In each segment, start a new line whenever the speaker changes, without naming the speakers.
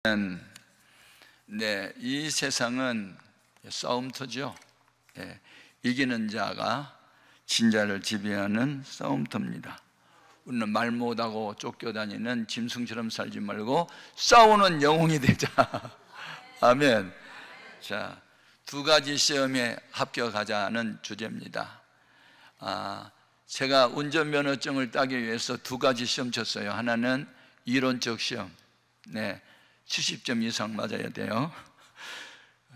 네, 이 세상은 싸움터죠. 이기는 자가 진자를 지배하는 싸움터입니다. 우리는 말 못하고 쫓겨다니는 짐승처럼 살지 말고 싸우는 영웅이 되자. 아멘. 자, 두 가지 시험에 합격하자는 주제입니다. 제가 운전면허증을 따기 위해서 두 가지 시험 쳤어요. 하나는 이론적 시험, 70점 이상 맞아야 돼요.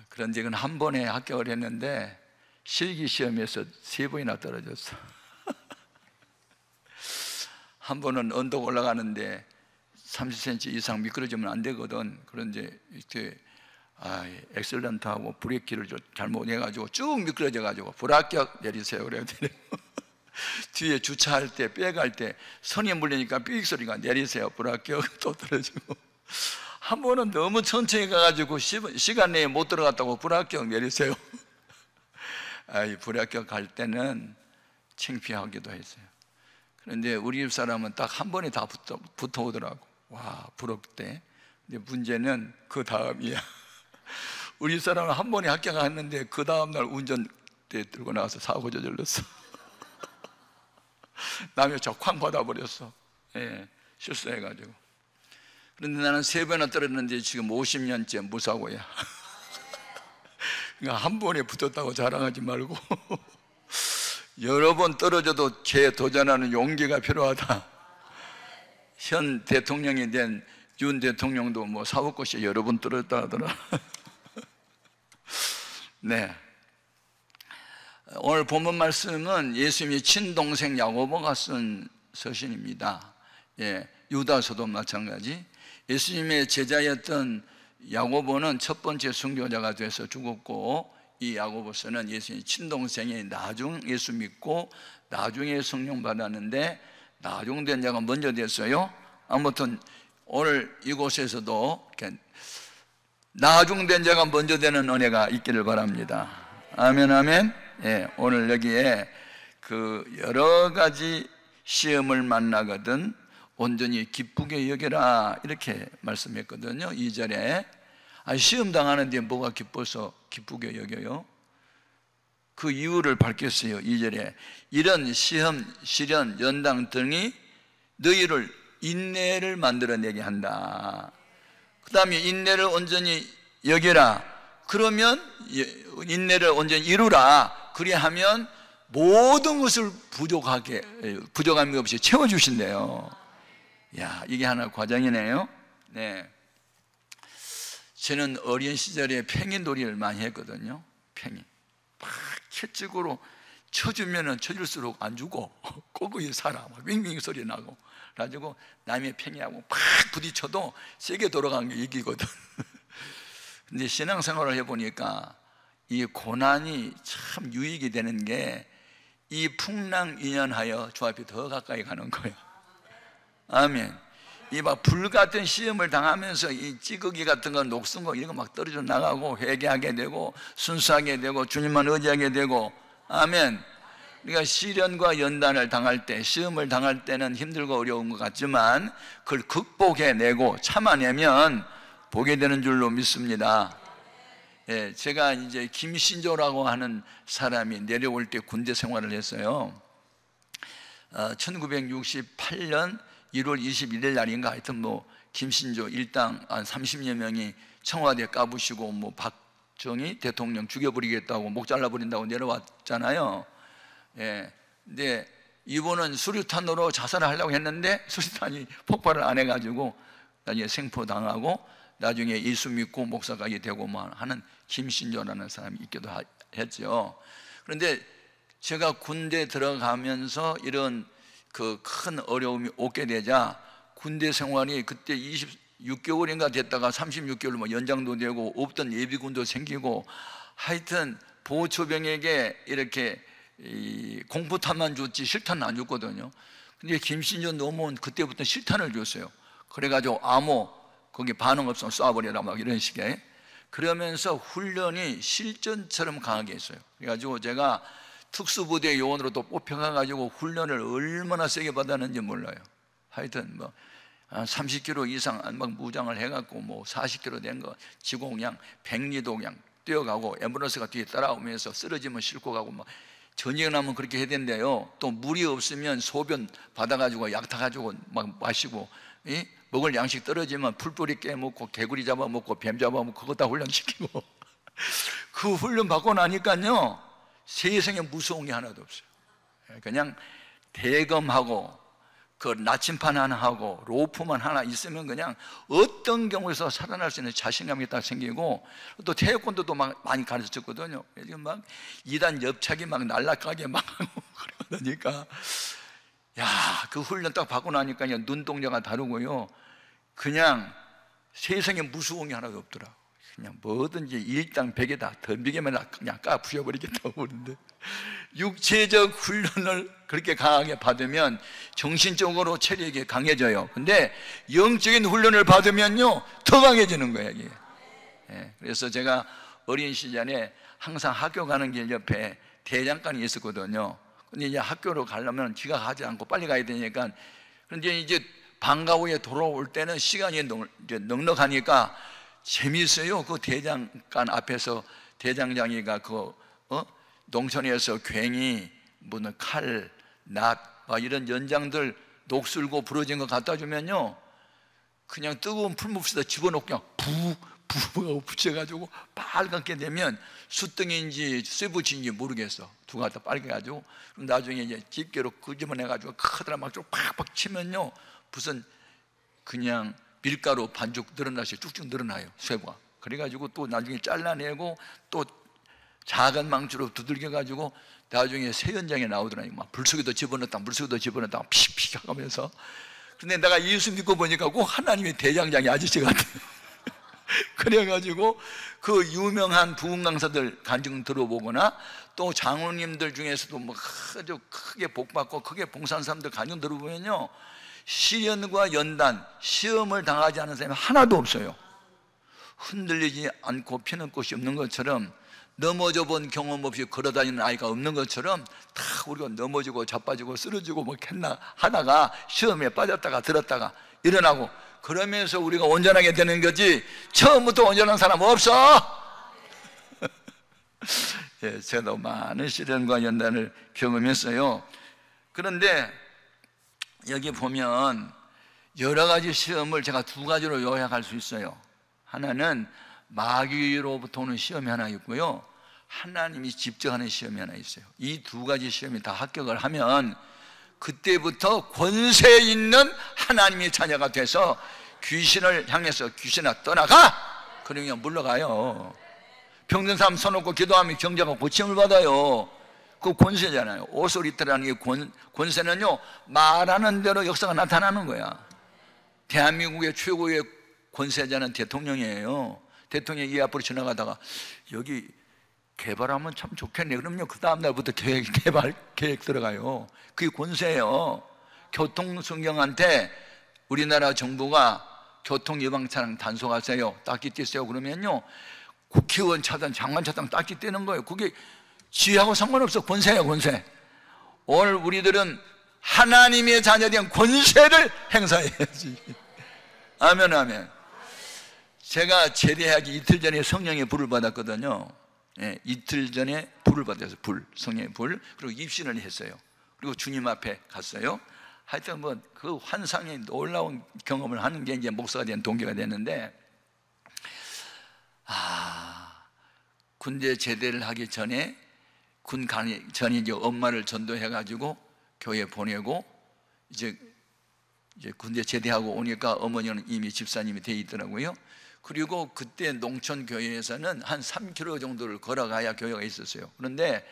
그런데 이건 한 번에 합격을 했는데 실기 시험에서 3번이나 떨어졌어. 한 번은 언덕 올라가는데 30cm 이상 미끄러지면 안 되거든. 그런데 이렇게 엑셀런트하고 브레이크를 잘못해가지고 쭉 미끄러져가지고 불합격 내리세요 그래요. 뒤에 주차할 때 빼갈 때 선이 물리니까 삐익 소리가 내리세요 불합격. 또 떨어지고 한 번은 너무 천천히 가가지고 시간 내에 못 들어갔다고 불합격 내리세요. 불합격 갈 때는 창피하기도 했어요. 그런데 우리 집 사람은 딱 한 번에 다 붙어오더라고. 와, 부럽대. 근데 문제는 그 다음이야. 우리 집 사람은 한 번에 합격했는데 그 다음날 운전대 들고 나와서 사고 저질렀어. 남의 차 쾅 받아버렸어. 실수해가지고. 그런데 나는 3번이나 떨어졌는데 지금 50년째 무사고야. 그러니까 한 번에 붙었다고 자랑하지 말고 여러 번 떨어져도 재도전하는 용기가 필요하다. 현 대통령이 된 윤 대통령도 뭐 사법고시에 여러 번 떨어졌다 하더라. 네. 오늘 본문 말씀은 예수님의 친동생 야고보가 쓴 서신입니다. 유다서도 마찬가지. 예수님의 제자였던 야고보는 첫 번째 순교자가 돼서 죽었고, 이 야고보서는 예수님의 친동생이 나중 예수 믿고 나중에 성령 받았는데 나중된 자가 먼저 됐어요. 아무튼 오늘 이곳에서도 나중된 자가 먼저 되는 은혜가 있기를 바랍니다. 아멘, 아멘. 오늘 여기에 그 여러 가지 시험을 만나거든 온전히 기쁘게 여겨라 이렇게 말씀했거든요. 2절에 시험 당하는데 뭐가 기뻐서 기쁘게 여겨요? 그 이유를 밝혔어요. 2절에 이런 시험, 시련, 연당 등이 너희를 인내를 만들어내게 한다. 그 다음에 인내를 온전히 여겨라. 그러면 인내를 온전히 이루라. 그리하면 모든 것을 부족함이 없이 채워주신대요. 야, 이게 하나 과정이네요. 네. 저는 어린 시절에 팽이놀이를 많이 했거든요. 팽이 막 채찍으로 쳐주면은 쳐줄수록 안 주고 꼬꾸이 살아. 막 윙윙 소리 나고 그래가지고 남의 팽이하고 팍 부딪혀도 세게 돌아가는 게 이기거든. 근데 신앙생활을 해보니까 이 고난이 참 유익이 되는 게 이 풍랑인연하여 주 앞에 더 가까이 가는 거예요. 아멘. 이 막 불같은 시험을 당하면서 이 찌꺼기 같은 거 녹슨 거 이런 거 막 떨어져 나가고 회개하게 되고 순수하게 되고 주님만 의지하게 되고. 아멘. 우리가 시련과 연단을 당할 때, 시험을 당할 때는 힘들고 어려운 것 같지만 그걸 극복해내고 참아내면 보게 되는 줄로 믿습니다. 제가 이제 김신조라고 하는 사람이 내려올 때 군대 생활을 했어요. 1968년 1월 21일 날인가 하여튼 뭐 김신조 일당 한 30여 명이 청와대 까부시고 뭐 박정희 대통령 죽여버리겠다고 목 잘라버린다고 내려왔잖아요. 근데 이분은 수류탄으로 자살을 하려고 했는데 수류탄이 폭발을 안 해가지고 나중에 생포당하고 나중에 예수 믿고 목사까지 되고 뭐 하는 김신조라는 사람이 있기도 했죠. 그런데 제가 군대 들어가면서 이런 그 큰 어려움이 오게 되자 군대 생활이 그때 26개월인가 됐다가 36개월로 뭐 연장도 되고 없던 예비군도 생기고 하여튼 보초병에게 이렇게 공포탄만 줬지 실탄은 안 줬거든요. 근데 김신조 넘어온 그때부터 실탄을 줬어요. 그래가지고 암호 거기 반응 없으면 쏴버려라 막 이런 식의. 그러면서 훈련이 실전처럼 강하게 했어요. 그래가지고 제가 특수부대 요원으로 또 뽑혀가지고 훈련을 얼마나 세게 받았는지 몰라요. 하여튼 뭐 30km 이상 막 무장을 해갖고 뭐 40km 된 거 지고 그냥 백리도 그냥 뛰어가고 앰뷸런스가 뒤에 따라오면서 쓰러지면 싣고 가고 막 전쟁 나면 그렇게 해야 된대요. 또 물이 없으면 소변 받아가지고 약 타가지고 막 마시고, 먹을 양식 떨어지면 풀뿌리 깨먹고 개구리 잡아먹고 뱀 잡아먹고 그거 다 훈련시키고 그 훈련 받고 나니까요 세상에 무서운 게 하나도 없어요. 그냥 대검하고 그 나침판 하나 하고 로프만 하나 있으면 그냥 어떤 경우에서 살아날 수 있는 자신감이 딱 생기고, 또 태권도도 막 많이 가르쳤거든요. 지금 막 2단 옆차기 막 날라가게 막 하고 그러니까 그 훈련 딱 받고 나니까 눈동자가 다르고요. 그냥 세상에 무서운 게 하나도 없더라. 그냥 뭐든지 일당백에 다 덤비게만 그냥 부셔버리겠다고 그러는데, 육체적 훈련을 그렇게 강하게 받으면 정신적으로 체력이 강해져요. 근데 영적인 훈련을 받으면요 더 강해지는 거예요 이게. 그래서 제가 어린 시절에 항상 학교 가는 길 옆에 대장간이 있었거든요. 근데 이제 학교로 가려면 지각하지 않고 빨리 가야 되니까, 그런데 이제 방과 후에 돌아올 때는 시간이 이제 넉넉하니까 재미있어요. 그 대장간 앞에서 대장장이가 농촌에서 괭이, 무슨 칼, 낫 이런 연장들 녹슬고 부러진 거 갖다 주면요 그냥 뜨거운 풀무스에다 집어넣고 그냥 부 붙여가지고 빨갛게 되면 숯등인지 쇠붙인지 모르겠어. 두 가지 다 빨개가지고, 그럼 나중에 이제 집게로 끄집어내가지고 커다란 막쪽 팍팍 치면요 무슨 그냥 밀가루 반죽 늘어나시 쭉쭉 늘어나요 쇠가. 그래가지고 또 나중에 잘라내고 또 작은 망치로 두들겨가지고 나중에 새 현장에 나오더라고요. 막 불속에도 집어넣다 물속에도 집어넣다 픽픽 하면서. 근데 내가 예수 믿고 보니까 꼭 하나님의 대장장이 아저씨 같아요. 그래가지고 그 유명한 부흥 강사들 간증 들어보거나 또 장로님들 중에서도 뭐 아주 크게 복받고 크게 봉사한 사람들 간증 들어보면요 시련과 연단, 시험을 당하지 않은 사람이 하나도 없어요. 흔들리지 않고 피는 꽃이 없는 것처럼, 넘어져 본 경험 없이 걸어다니는 아이가 없는 것처럼 다 우리가 넘어지고 자빠지고 쓰러지고 뭐 했나 하다가 시험에 빠졌다가 들었다가 일어나고 그러면서 우리가 온전하게 되는 거지, 처음부터 온전한 사람 없어. 저도 많은 시련과 연단을 경험했어요. 그런데 여기 보면 여러 가지 시험을 제가 두 가지로 요약할 수 있어요. 하나는 마귀로부터 오는 시험이 하나 있고요, 하나님이 직접 하는 시험이 하나 있어요. 이 두 가지 시험이 다 합격을 하면 그때부터 권세 있는 하나님의 자녀가 돼서 귀신을 향해서 귀신아 떠나가! 그러면 물러가요. 병든 사람 손놓고 기도하면 경자가 고침을 받아요. 그 권세잖아요. 오소리트라는 게 권세는요 말하는 대로 역사가 나타나는 거야. 대한민국의 최고의 권세자는 대통령이에요. 대통령이 이 앞으로 지나가다가 여기 개발하면 참 좋겠네 그러면요 그 다음날부터 개발 계획 들어가요. 그게 권세예요. 교통순경한테 우리나라 정부가 교통 예방차량 단속하세요, 딱지 떼세요 그러면요 국회의원 차단 장관 차단 딱지 떼는 거예요. 그게 지하고 상관없어. 권세예요 권세. 오늘 우리들은 하나님의 자녀된 권세를 행사해야지. 아멘 아멘. 제가 제대하기 이틀 전에 성령의 불을 받았거든요. 이틀 전에 불을 받았어요. 성령의 불. 그리고 입신을 했어요. 그리고 주님 앞에 갔어요. 하여튼 뭐 그 환상의 놀라운 경험을 하는 게 이제 목사가 된 동기가 됐는데, 군대 제대를 하기 전에 군 가기 전에 이제 엄마를 전도해가지고 교회 보내고 이제 군대 제대하고 오니까 어머니는 이미 집사님이 돼 있더라고요. 그리고 그때 농촌 교회에서는 한 3km 정도를 걸어가야 교회가 있었어요. 그런데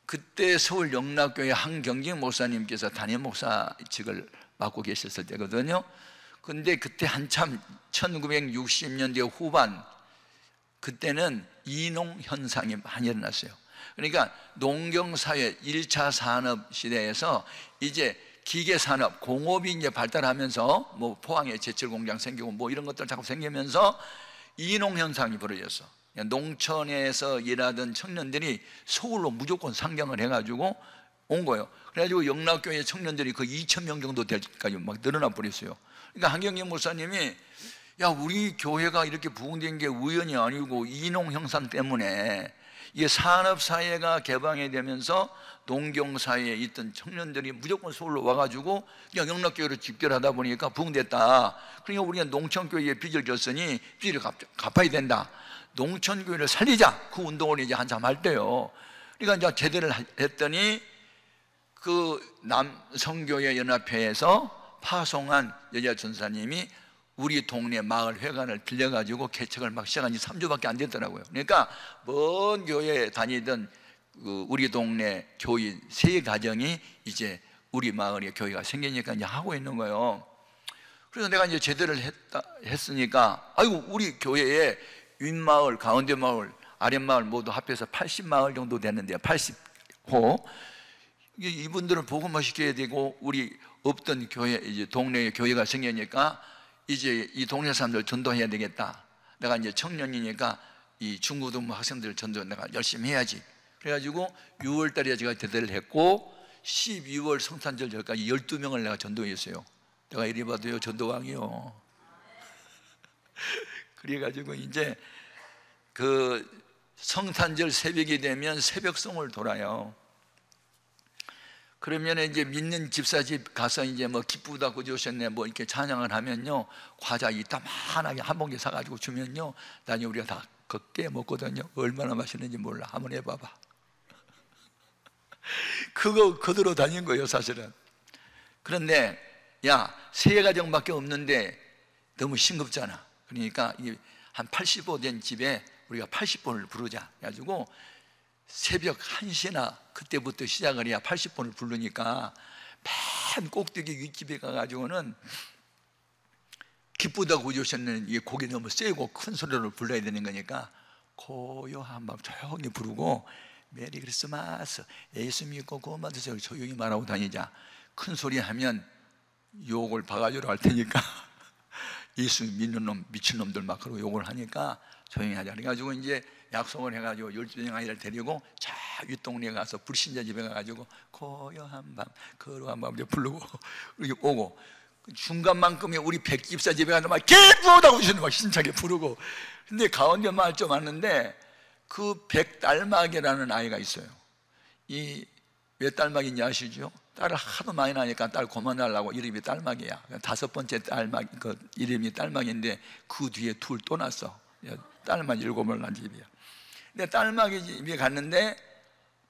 그때 서울 영락교회 한경직 목사님께서 담임 목사직을 맡고 계셨을 때거든요. 근데 그때 한참 1960년대 후반, 그때는 이농 현상이 많이 일어났어요. 그러니까 농경사회 1차 산업 시대에서 이제 기계산업, 공업이 이제 발달하면서 뭐 포항에 제철공장 생기고 뭐 이런 것들 자꾸 생기면서 이농 현상이 벌어졌어. 농촌에서 일하던 청년들이 서울로 무조건 상경을 해가지고 온 거예요. 그래가지고 영락교회 청년들이 그 2,000명 정도 될까지 막 늘어나 버렸어요. 그러니까 한경림 목사님이 야, 우리 교회가 이렇게 부흥된 게 우연이 아니고 이농 형상 때문에 이게 산업사회가 개방이 되면서 농경사회에 있던 청년들이 무조건 서울로 와가지고 그냥 영락교회로 집결하다 보니까 부흥됐다. 그러니까 우리가 농촌교회에 빚을 졌으니 빚을 갚아야 된다. 농촌교회를 살리자. 그 운동을 이제 한참 할 때요. 그러니까 이제 제대를 했더니 그 남성교회 연합회에서 파송한 여자 전사님이 우리 동네 마을 회관을 빌려가지고 개척을 막 시작한 지 3주밖에 안 됐더라고요. 그러니까 먼 교회에 다니던 우리 동네 교인 세 가정이 이제 우리 마을에 교회가 생기니까 이제 하고 있는 거예요. 그래서 내가 이제 제대를 했으니까 아이고 우리 교회에 윗마을, 가운데마을, 아랫마을 모두 합해서 80마을 정도 되는데요. 80호. 이분들은 복음화 시켜야 되고 우리 없던 교회, 이제 동네에 교회가 생기니까 이제 이 동네 사람들 전도해야 되겠다. 내가 이제 청년이니까 이 중고등부 학생들 전도 내가 열심히 해야지. 그래가지고 6월 달에 제가 제대를 했고 12월 성탄절 전까지 12명을 내가 전도했어요. 내가 이리 봐도요 전도왕이요. 그래가지고 이제 그 성탄절 새벽이 되면 새벽송을 돌아요. 그러면 이제 믿는 집사 집 가서 이제 뭐 기쁘다 구주 오셨네 뭐 이렇게 찬양을 하면요 과자 이따만하게 한 봉지 사가지고 주면요 나중에 우리가 다 걷게 먹거든요. 얼마나 맛있는지 몰라. 한번 해봐봐. 그거 거들어 다닌 거예요 사실은. 그런데 야 세 가정밖에 없는데 너무 싱겁잖아. 그러니까 한 85 된 집에 우리가 80번을 부르자 해가지고 새벽 1시나 그때부터 시작을 해야 80번을 부르니까 맨 꼭대기 윗집에 가가지고는 기쁘다 구주 오셨는 이 곡이 너무 세고 큰 소리로 불러야 되는 거니까 고요한 밤 조용히 부르고 메리 크리스마스 예수 믿고 구원 받으세요 조용히 말하고 다니자. 큰 소리 하면 욕을 바가지로 할 테니까 예수 믿는 놈 미친 놈들 막 그러고 욕을 하니까 조용히 하자. 그래가지고 이제 약속을 해가지고 12명 아이를 데리고 저 윗동네에 가서 불신자 집에 가가지고 고요한 밤 거룩한 밤 부르고 이렇게 오고 중간만큼에 우리 백집사 집에 가서 막 기쁘다고 하시는 막 신차게 부르고. 근데 가운데 마을 좀 왔는데 그 백딸막이라는 아이가 있어요. 이 왜 딸막인지 아시죠? 딸을 하도 많이 낳으니까 딸 그만하려고 이름이 딸막이야. 5번째 딸막 그 이름이 딸막인데 그 뒤에 둘 또 낳았어. 딸만 7을 낳은 집이야. 근데 딸막이 집에 갔는데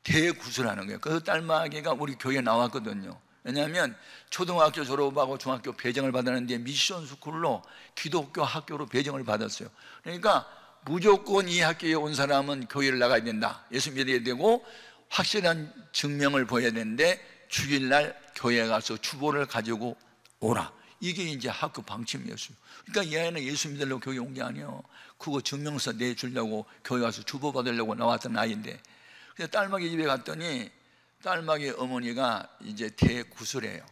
대구슬하는 거예요. 그 딸막이가 우리 교회에 나왔거든요. 왜냐하면 초등학교 졸업하고 중학교 배정을 받았는데 미션 스쿨로 기독교 학교로 배정을 받았어요. 그러니까 무조건 이 학교에 온 사람은 교회를 나가야 된다. 예수 믿어야 되고 확실한 증명을 보여야 되는데 주일날 교회에 가서 주보를 가지고 오라. 이게 이제 학교 방침이었어요. 그러니까 이 아이는 예수 믿으려고 교회 온 게 아니에요. 그거 증명서 내주려고 교회 가서 주보 받으려고 나왔던 아이인데, 그래서 딸막이 집에 갔더니 딸막이 어머니가 이제 대구슬이에요.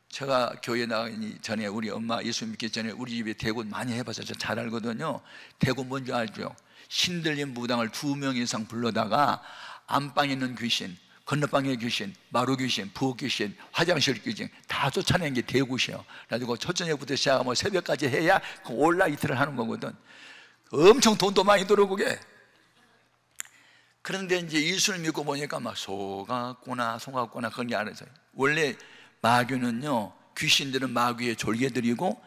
제가 교회 나가기 전에 우리 엄마 예수 믿기 전에 우리 집에 대구 많이 해봐서 저 잘 알거든요. 대구 뭔지 알죠? 신들린 무당을 2명 이상 불러다가 안방에 있는 귀신, 건너방에 귀신, 마루 귀신, 부엌 귀신, 화장실 귀신 다 쫓아낸 게 대구시에요. 그래가지고 첫 저녁부터 시작하면 새벽까지 해야 그 올라 이틀을 하는 거거든. 엄청 돈도 많이 들어오고 게. 그런데 이제 예수를 믿고 보니까 막 속았구나 그런 게 알아서요. 원래 마귀는요, 귀신들은 마귀의 졸개들이고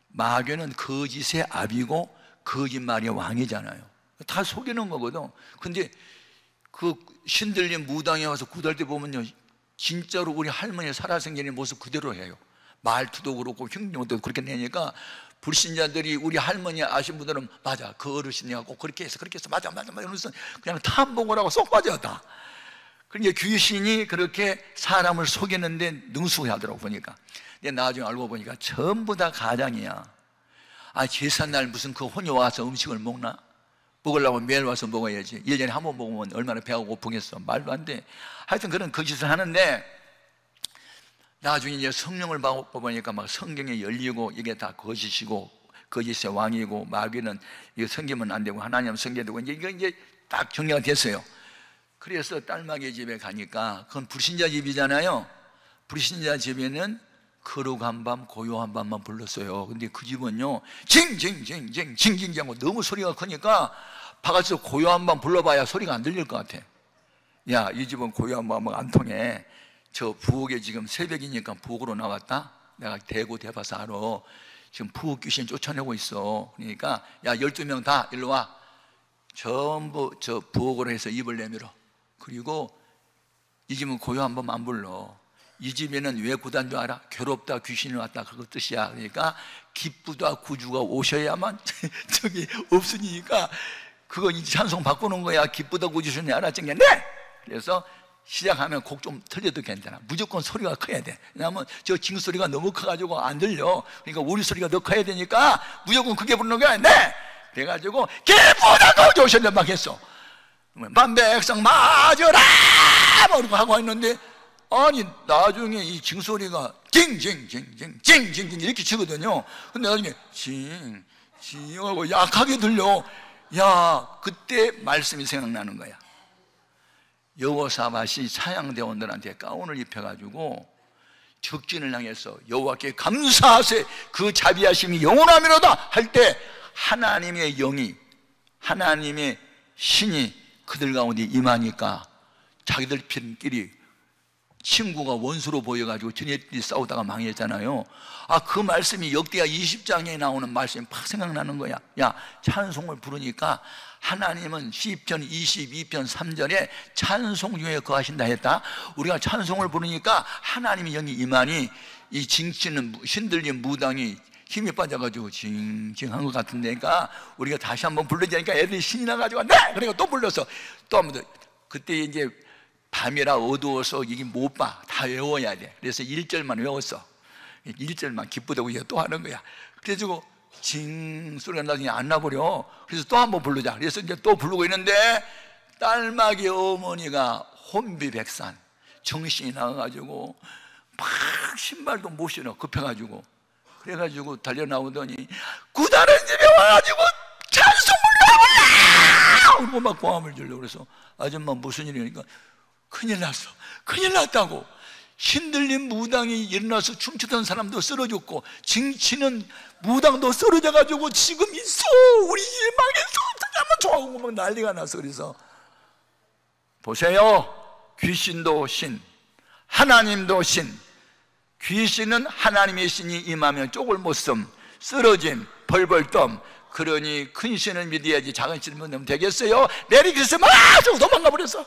마귀는 거짓의 압이고 거짓말의 왕이잖아요. 다 속이는 거거든. 근데 그 신들린 무당에 와서 구달 때 보면요 진짜로 우리 할머니 살아생기는 모습 그대로 해요. 말투도 그렇고 행동도 그렇게 내니까 불신자들이 우리 할머니 아신 분들은 맞아 그 어르신이가 꼭 그렇게 해서 맞아 이러면서 그냥 탐복을 하고 쏙 빠졌다. 그러니까 귀신이 그렇게 사람을 속이는데 능숙하더라고 보니까. 근데 나중에 알고 보니까 전부 다 가장이야. 아 제삿날 무슨 그 혼이 와서 음식을 먹나? 먹으려면 매일 와서 먹어야지. 1년에 한 번 먹으면 얼마나 배가 고프겠어. 말도 안 돼. 하여튼 그런 거짓을 하는데 나중에 이제 성령을 받고 보니까 막 성경에 열리고 이게 다 거짓이고 거짓의 왕이고 마귀는 이거 섬기면 안 되고 하나님 섬겨야 되고 이제 딱 정리가 됐어요. 그래서 딸마귀 집에 가니까 그건 불신자 집이잖아요. 불신자 집에는 거룩한 밤 고요한 밤만 불렀어요. 근데 그 집은요 징징징징징징하고 너무 소리가 크니까 바깥에서 고요한 밤 불러봐야 소리가 안 들릴 것 같아. 야, 이 집은 고요한 밤은 안 통해. 저 부엌에 지금 새벽이니까 부엌으로 나왔다. 내가 대구 대봐서 알아. 지금 부엌 귀신 쫓아내고 있어. 그러니까 야, 12명 다 일로 와. 전부 저 부엌으로 해서 입을 내밀어. 그리고 이 집은 고요한 밤 안 불러. 이 집에는 왜 구단 줄 알아? 괴롭다 귀신이 왔다 그거 뜻이야. 그러니까 기쁘다 구주가 오셔야만 저기 없으니까 그거 이제 찬송 바꾸는 거야. 기쁘다 구주시네 알았지? 네! 그래서 시작하면 곡 좀 틀려도 괜찮아. 무조건 소리가 커야 돼. 왜냐하면 저 징소리가 너무 커가지고 안 들려. 그러니까 우리 소리가 더 커야 되니까 무조건 크게 부르는 거야. 네! 그래가지고 기쁘다 구주시네 막 했어. 만백성 맞으라! 뭐 하고 있는데 아니 나중에 이 징소리가 징징징징징징징 이렇게 치거든요. 근데 나중에 징징하고 약하게 들려. 야, 그때 말씀이 생각나는 거야. 여호사밧이 사양대원들한테 가운을 입혀가지고 적진을 향해서 여호와께 감사하세 그 자비하심이 영원하미로다 할 때 하나님의 영이 하나님의 신이 그들 가운데 임하니까 자기들끼리 친구가 원수로 보여가지고 지네들이 싸우다가 망했잖아요. 아, 그 말씀이 역대하 20장에 나오는 말씀이 팍 생각나는 거야. 야, 찬송을 부르니까 하나님은 시편 22편 3절에 찬송 중에 거하신다 했다. 우리가 찬송을 부르니까 하나님의 영이 임하니 이 징치는 신들린 무당이 힘이 빠져가지고 징징한 것 같은데니까 우리가 다시 한번 불러자니까 애들이 신이 나가지고 네! 그러니까 또 불렀어. 또 한 번 더. 그때 이제 밤이라 어두워서 이게 못 봐. 다 외워야 돼. 그래서 1절만 외웠어. 1절만 기쁘다고 이제 또 하는 거야. 그래가지고 징 소리가 나중에 안 나버려. 그래서 또 한번 부르자. 그래서 이제 또 부르고 있는데 딸막이 어머니가 혼비백산 정신이 나가가지고 막 신발도 못 신어 급해가지고 그래가지고 달려나오더니 구다른 집에 와가지고 찬송 불러볼라! 그리고 막 고함을 질러. 그래서 아줌마 무슨 일이니까 큰일 났어. 큰일 났다고. 신들린 무당이 일어나서 춤추던 사람도 쓰러졌고 징치는 무당도 쓰러져가지고 지금 있어. 우리 일 망했어. 어떻게 하면 좋아하고 막 난리가 났어. 그래서 보세요. 귀신도 신, 하나님도 신. 귀신은 하나님의 신이 임하면 쪽을 못 씀, 쓰러짐, 벌벌 덤. 그러니 큰 신을 믿어야지 작은 신을 믿으면 되겠어요? 메리 크리스마스! 도망가 버렸어.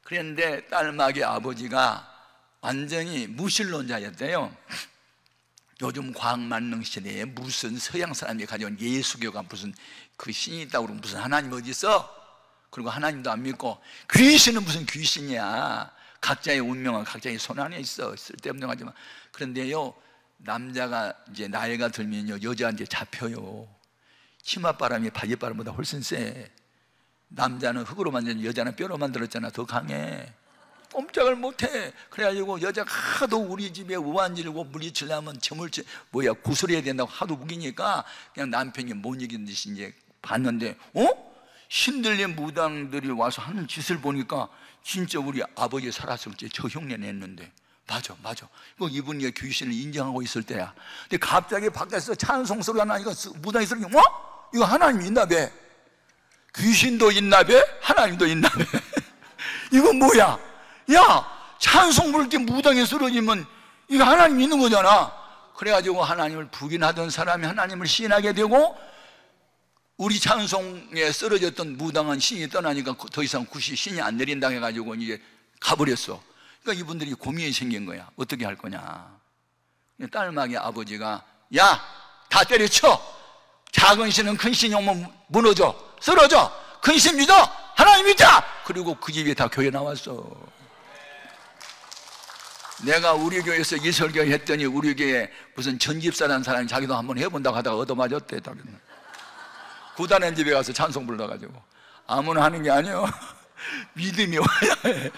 그런데 딸막이 아버지가 완전히 무신론자였대요. 요즘 과학만능 시대에 무슨 서양 사람이 가져온 예수교가 무슨 그 신이 있다고 그러면 무슨 하나님 어디 있어? 그리고 하나님도 안 믿고 귀신은 무슨 귀신이야. 각자의 운명은 각자의 손 안에 있어. 쓸데없는 거지만. 그런데요, 남자가 이제 나이가 들면요 여자한테 잡혀요. 치맛바람이 바지바람보다 훨씬 세. 남자는 흙으로 만든 여자는 뼈로 만들었잖아. 더 강해. 꼼짝을 못해. 그래가지고 여자가 하도 우리 집에 우환질고 물리치려면 구슬해야 된다고 하도 우기니까 그냥 남편이 못 이기는 듯이 이제 봤는데 신들린 무당들이 와서 하는 짓을 보니까 진짜 우리 아버지 살았을 때 저 흉내 냈는데 맞아. 이분이 귀신을 인정하고 있을 때야. 근데 갑자기 바깥에서 찬송 소리가 나니까 무당이 소리 이거 하나님 있나 봐. 귀신도 있나 봐? 하나님도 있나 봐. 이건 뭐야? 야, 찬송 부를 때 무당에 쓰러지면 이거 하나님 있는 거잖아. 그래가지고 하나님을 부인하던 사람이 하나님을 시인하게 되고 우리 찬송에 쓰러졌던 무당한 신이 떠나니까 더 이상 신이 안 내린다 해가지고 이제 가버렸어. 그러니까 이분들이 고민이 생긴 거야. 어떻게 할 거냐. 딸막이 아버지가 야, 다 때려쳐. 작은 신은 큰 신이 오면 무너져, 쓰러져. 큰 신 믿어, 하나님 믿자. 그리고 그 집에 다 교회 나왔어. 내가 우리 교회에서 이 설교 했더니 우리 교회에 무슨 전집사라는 사람이 자기도 한번 해본다고 하다가 얻어맞았대. 구단한 집에 가서 찬송 불러가지고. 아무나 하는 게 아니야. 믿음이 와야 해.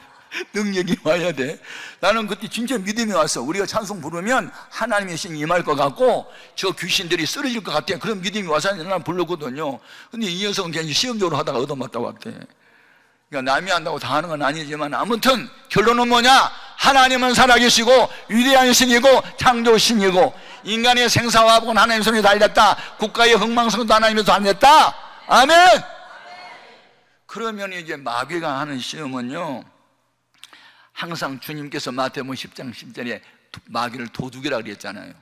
능력이 와야 돼. 나는 그때 진짜 믿음이 왔어. 우리가 찬송 부르면 하나님의 신이 임할 것 같고 저 귀신들이 쓰러질 것 같아. 그런 믿음이 와서 나는 불렀거든요. 근데 이 녀석은 그냥 시험적으로 하다가 얻어맞다고 왔대. 그러니까 남이 한다고 다 하는 건 아니지만 아무튼 결론은 뭐냐? 하나님은 살아계시고 위대한 신이고 창조신이고 인간의 생사화복은 하나님 손에 달렸다. 국가의 흥망성도 하나님이 달렸다. 아멘. 그러면 이제 마귀가 하는 시험은요, 항상 주님께서 마태복음 10장 10절에 마귀를 도둑이라 그랬잖아요.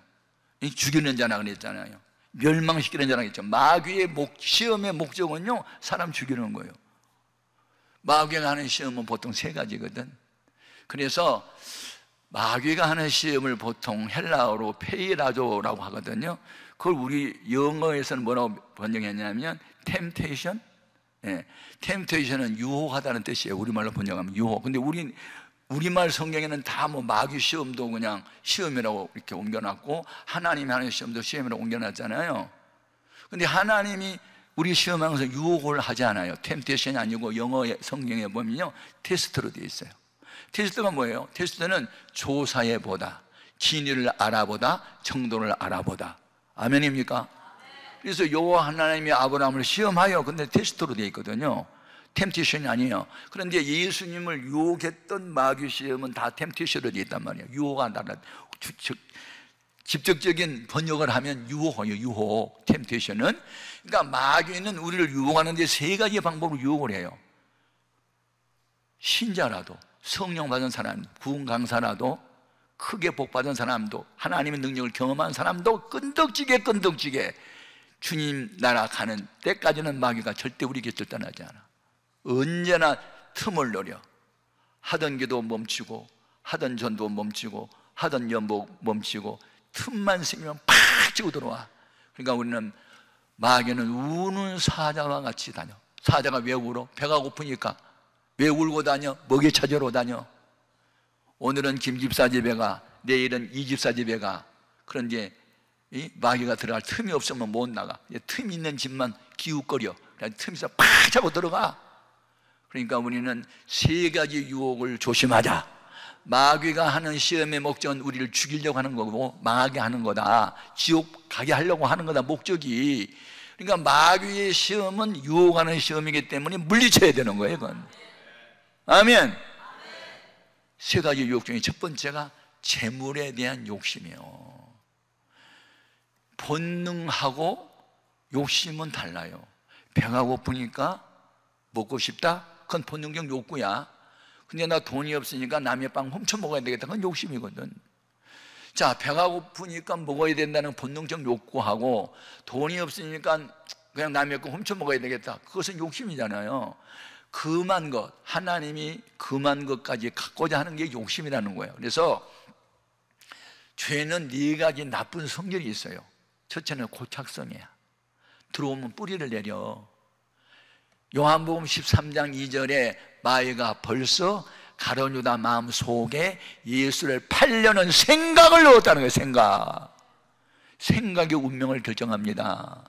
죽이는 자라 그랬잖아요. 멸망시키는 자라 그랬죠. 마귀의 시험의 목적은요, 사람 죽이는 거예요. 마귀가 하는 시험은 보통 세 가지거든. 그래서 마귀가 하는 시험을 보통 헬라어로 페이라조라고 하거든요. 그걸 우리 영어에서는 뭐라고 번역했냐면 temptation. 예, temptation은 유혹하다는 뜻이에요. 우리말로 번역하면 유혹. 근데 우리말 성경에는 다 뭐 마귀 시험도 그냥 시험이라고 이렇게 옮겨놨고 하나님이 하는 시험도 시험이라고 옮겨놨잖아요. 근데 하나님이 우리 시험하면서 유혹을 하지 않아요. 템테이션이 아니고 영어 성경에 보면요, 테스트로 되어 있어요. 테스트가 뭐예요? 테스트는 조사해 보다, 진리를 알아보다, 정도를 알아보다. 아멘입니까? 그래서 여호와 하나님이 아브라함을 시험하여, 근데 테스트로 되어 있거든요. 템테이션이 아니에요. 그런데 예수님을 유혹했던 마귀 시험은 다 템테이션으로 되어 있단 말이에요. 유혹한다. 직접적인 번역을 하면 유혹이에요. 유혹, 템테이션은. 그러니까 마귀는 우리를 유혹하는데 세 가지 방법으로 유혹을 해요. 신자라도, 성령 받은 사람, 구원 강사라도, 크게 복 받은 사람도, 하나님의 능력을 경험한 사람도 끈덕지게 주님 나라 가는 때까지는 마귀가 절대 우리 곁을 떠나지 않아. 언제나 틈을 노려. 하던 기도 멈추고, 하던 전도 멈추고, 하던 연복 멈추고, 틈만 생기면 팍 치고 들어와. 그러니까 우리는 마귀는 우는 사자와 같이 다녀. 사자가 왜 울어? 배가 고프니까. 왜 울고 다녀? 먹이 찾으러 다녀. 오늘은 김 집사 집에 가, 내일은 이 집사 집에 가. 그런데 이 마귀가 들어갈 틈이 없으면 못 나가. 틈 있는 집만 기웃거려. 틈에서 팍 차고 들어가. 그러니까 우리는 세 가지 유혹을 조심하자. 마귀가 하는 시험의 목적은 우리를 죽이려고 하는 거고 망하게 하는 거다. 지옥 가게 하려고 하는 거다, 목적이. 그러니까 마귀의 시험은 유혹하는 시험이기 때문에 물리쳐야 되는 거예요, 그건. 아멘. 세 가지 유혹 중에 첫 번째가 재물에 대한 욕심이에요. 본능하고 욕심은 달라요. 배가 고프니까 먹고 싶다? 그건 본능적 욕구야. 근데 나 돈이 없으니까 남의 빵 훔쳐 먹어야 되겠다. 그건 욕심이거든. 자, 배가 고프니까 먹어야 된다는 본능적 욕구하고 돈이 없으니까 그냥 남의 거 훔쳐 먹어야 되겠다. 그것은 욕심이잖아요. 금한 것, 하나님이 금한 것까지 갖고자 하는 게 욕심이라는 거예요. 그래서 죄는 네 가지 나쁜 성질이 있어요. 첫째는 고착성이야. 들어오면 뿌리를 내려. 요한복음 13장 2절에 마귀가 벌써 가룟 유다 마음 속에 예수를 팔려는 생각을 넣었다는 거예요. 생각이 운명을 결정합니다.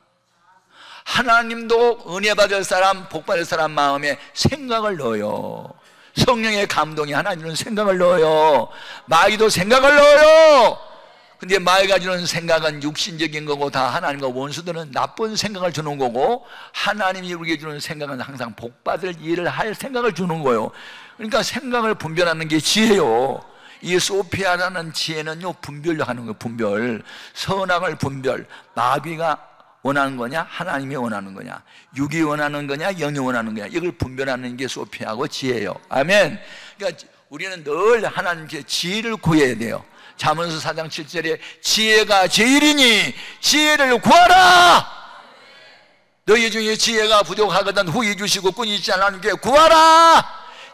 하나님도 은혜 받을 사람, 복 받을 사람 마음에 생각을 넣어요. 성령의 감동이 하나님은 생각을 넣어요. 마귀도 생각을 넣어요. 근데 마귀가 주는 생각은 육신적인 거고 다 하나님과 원수들은 나쁜 생각을 주는 거고, 하나님이 우리에게 주는 생각은 항상 복받을 일을 할 생각을 주는 거예요. 그러니까 생각을 분별하는 게 지혜요. 이 소피아라는 지혜는요, 분별로 하는 거예요. 분별. 선악을 분별. 마귀가 원하는 거냐, 하나님이 원하는 거냐, 육이 원하는 거냐, 영이 원하는 거냐, 이걸 분별하는 게 소피아고 지혜예요. 아멘. 그러니까 우리는 늘 하나님께 지혜를 구해야 돼요. 잠언서 4장 7절에 지혜가 제일이니 지혜를 구하라. 너희 중에 지혜가 부족하거든 후히 주시고 끊이지 않는 하나님께 구하라.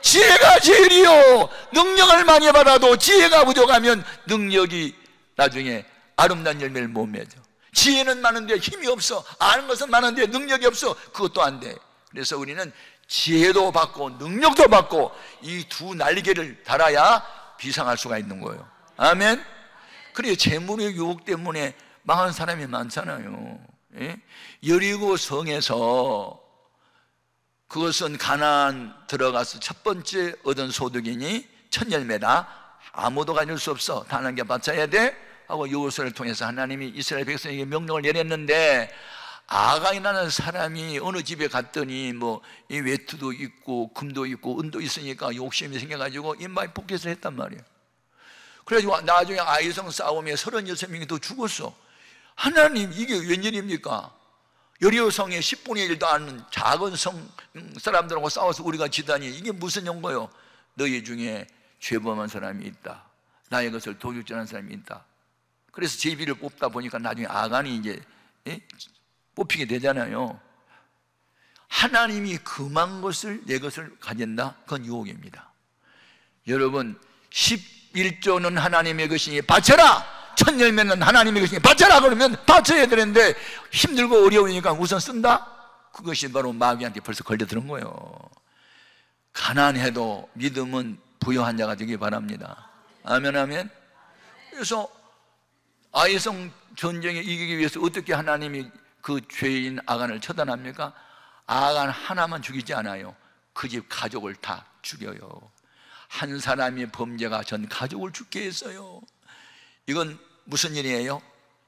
지혜가 제일이요. 능력을 많이 받아도 지혜가 부족하면 능력이 나중에 아름다운 열매를 못 맺어. 지혜는 많은데 힘이 없어. 아는 것은 많은데 능력이 없어. 그것도 안 돼. 그래서 우리는 지혜도 받고 능력도 받고 이 두 날개를 달아야 비상할 수가 있는 거예요. 아멘. 그래요. 재물의 유혹 때문에 망한 사람이 많잖아요. 예? 여리고 성에서, 그것은 가나안 들어가서 첫 번째 얻은 소득이니 첫 열매다. 아무도 가질 수 없어. 하나님께 바쳐야 돼 하고 여호수아를 통해서 하나님이 이스라엘 백성에게 명령을 내렸는데, 아간이라는 사람이 어느 집에 갔더니 뭐 이 외투도 있고 금도 있고 은도 있으니까 욕심이 생겨가지고 인마에 포켓을 했단 말이에요. 그래가지고 나중에 아이성 싸움에 36명이 또 죽었어. 하나님, 이게 웬일입니까? 여리고성의 10분의 1도 아는 작은 성 사람들하고 싸워서 우리가 지다니, 이게 무슨 용거요? 너희 중에 죄범한 사람이 있다, 나의 것을 도둑질하는 사람이 있다. 그래서 제비를 뽑다 보니까 나중에 아간이 이제 뽑히게 되잖아요. 하나님이 금한 것을, 내 것을 가진다? 그건 유혹입니다. 여러분, 11조는 하나님의 것이니 바쳐라! 1000열매는 하나님의 것이니 바쳐라! 그러면 바쳐야 되는데 힘들고 어려우니까 우선 쓴다? 그것이 바로 마귀한테 벌써 걸려드는 거예요. 가난해도 믿음은 부여한 자가 되기 바랍니다. 아멘, 아멘. 그래서 아이성 전쟁에 이기기 위해서 어떻게 하나님이 그 죄인 아간을 처단합니까? 아간 하나만 죽이지 않아요. 그 집 가족을 다 죽여요. 한 사람의 범죄가 전 가족을 죽게 했어요. 이건 무슨 일이에요?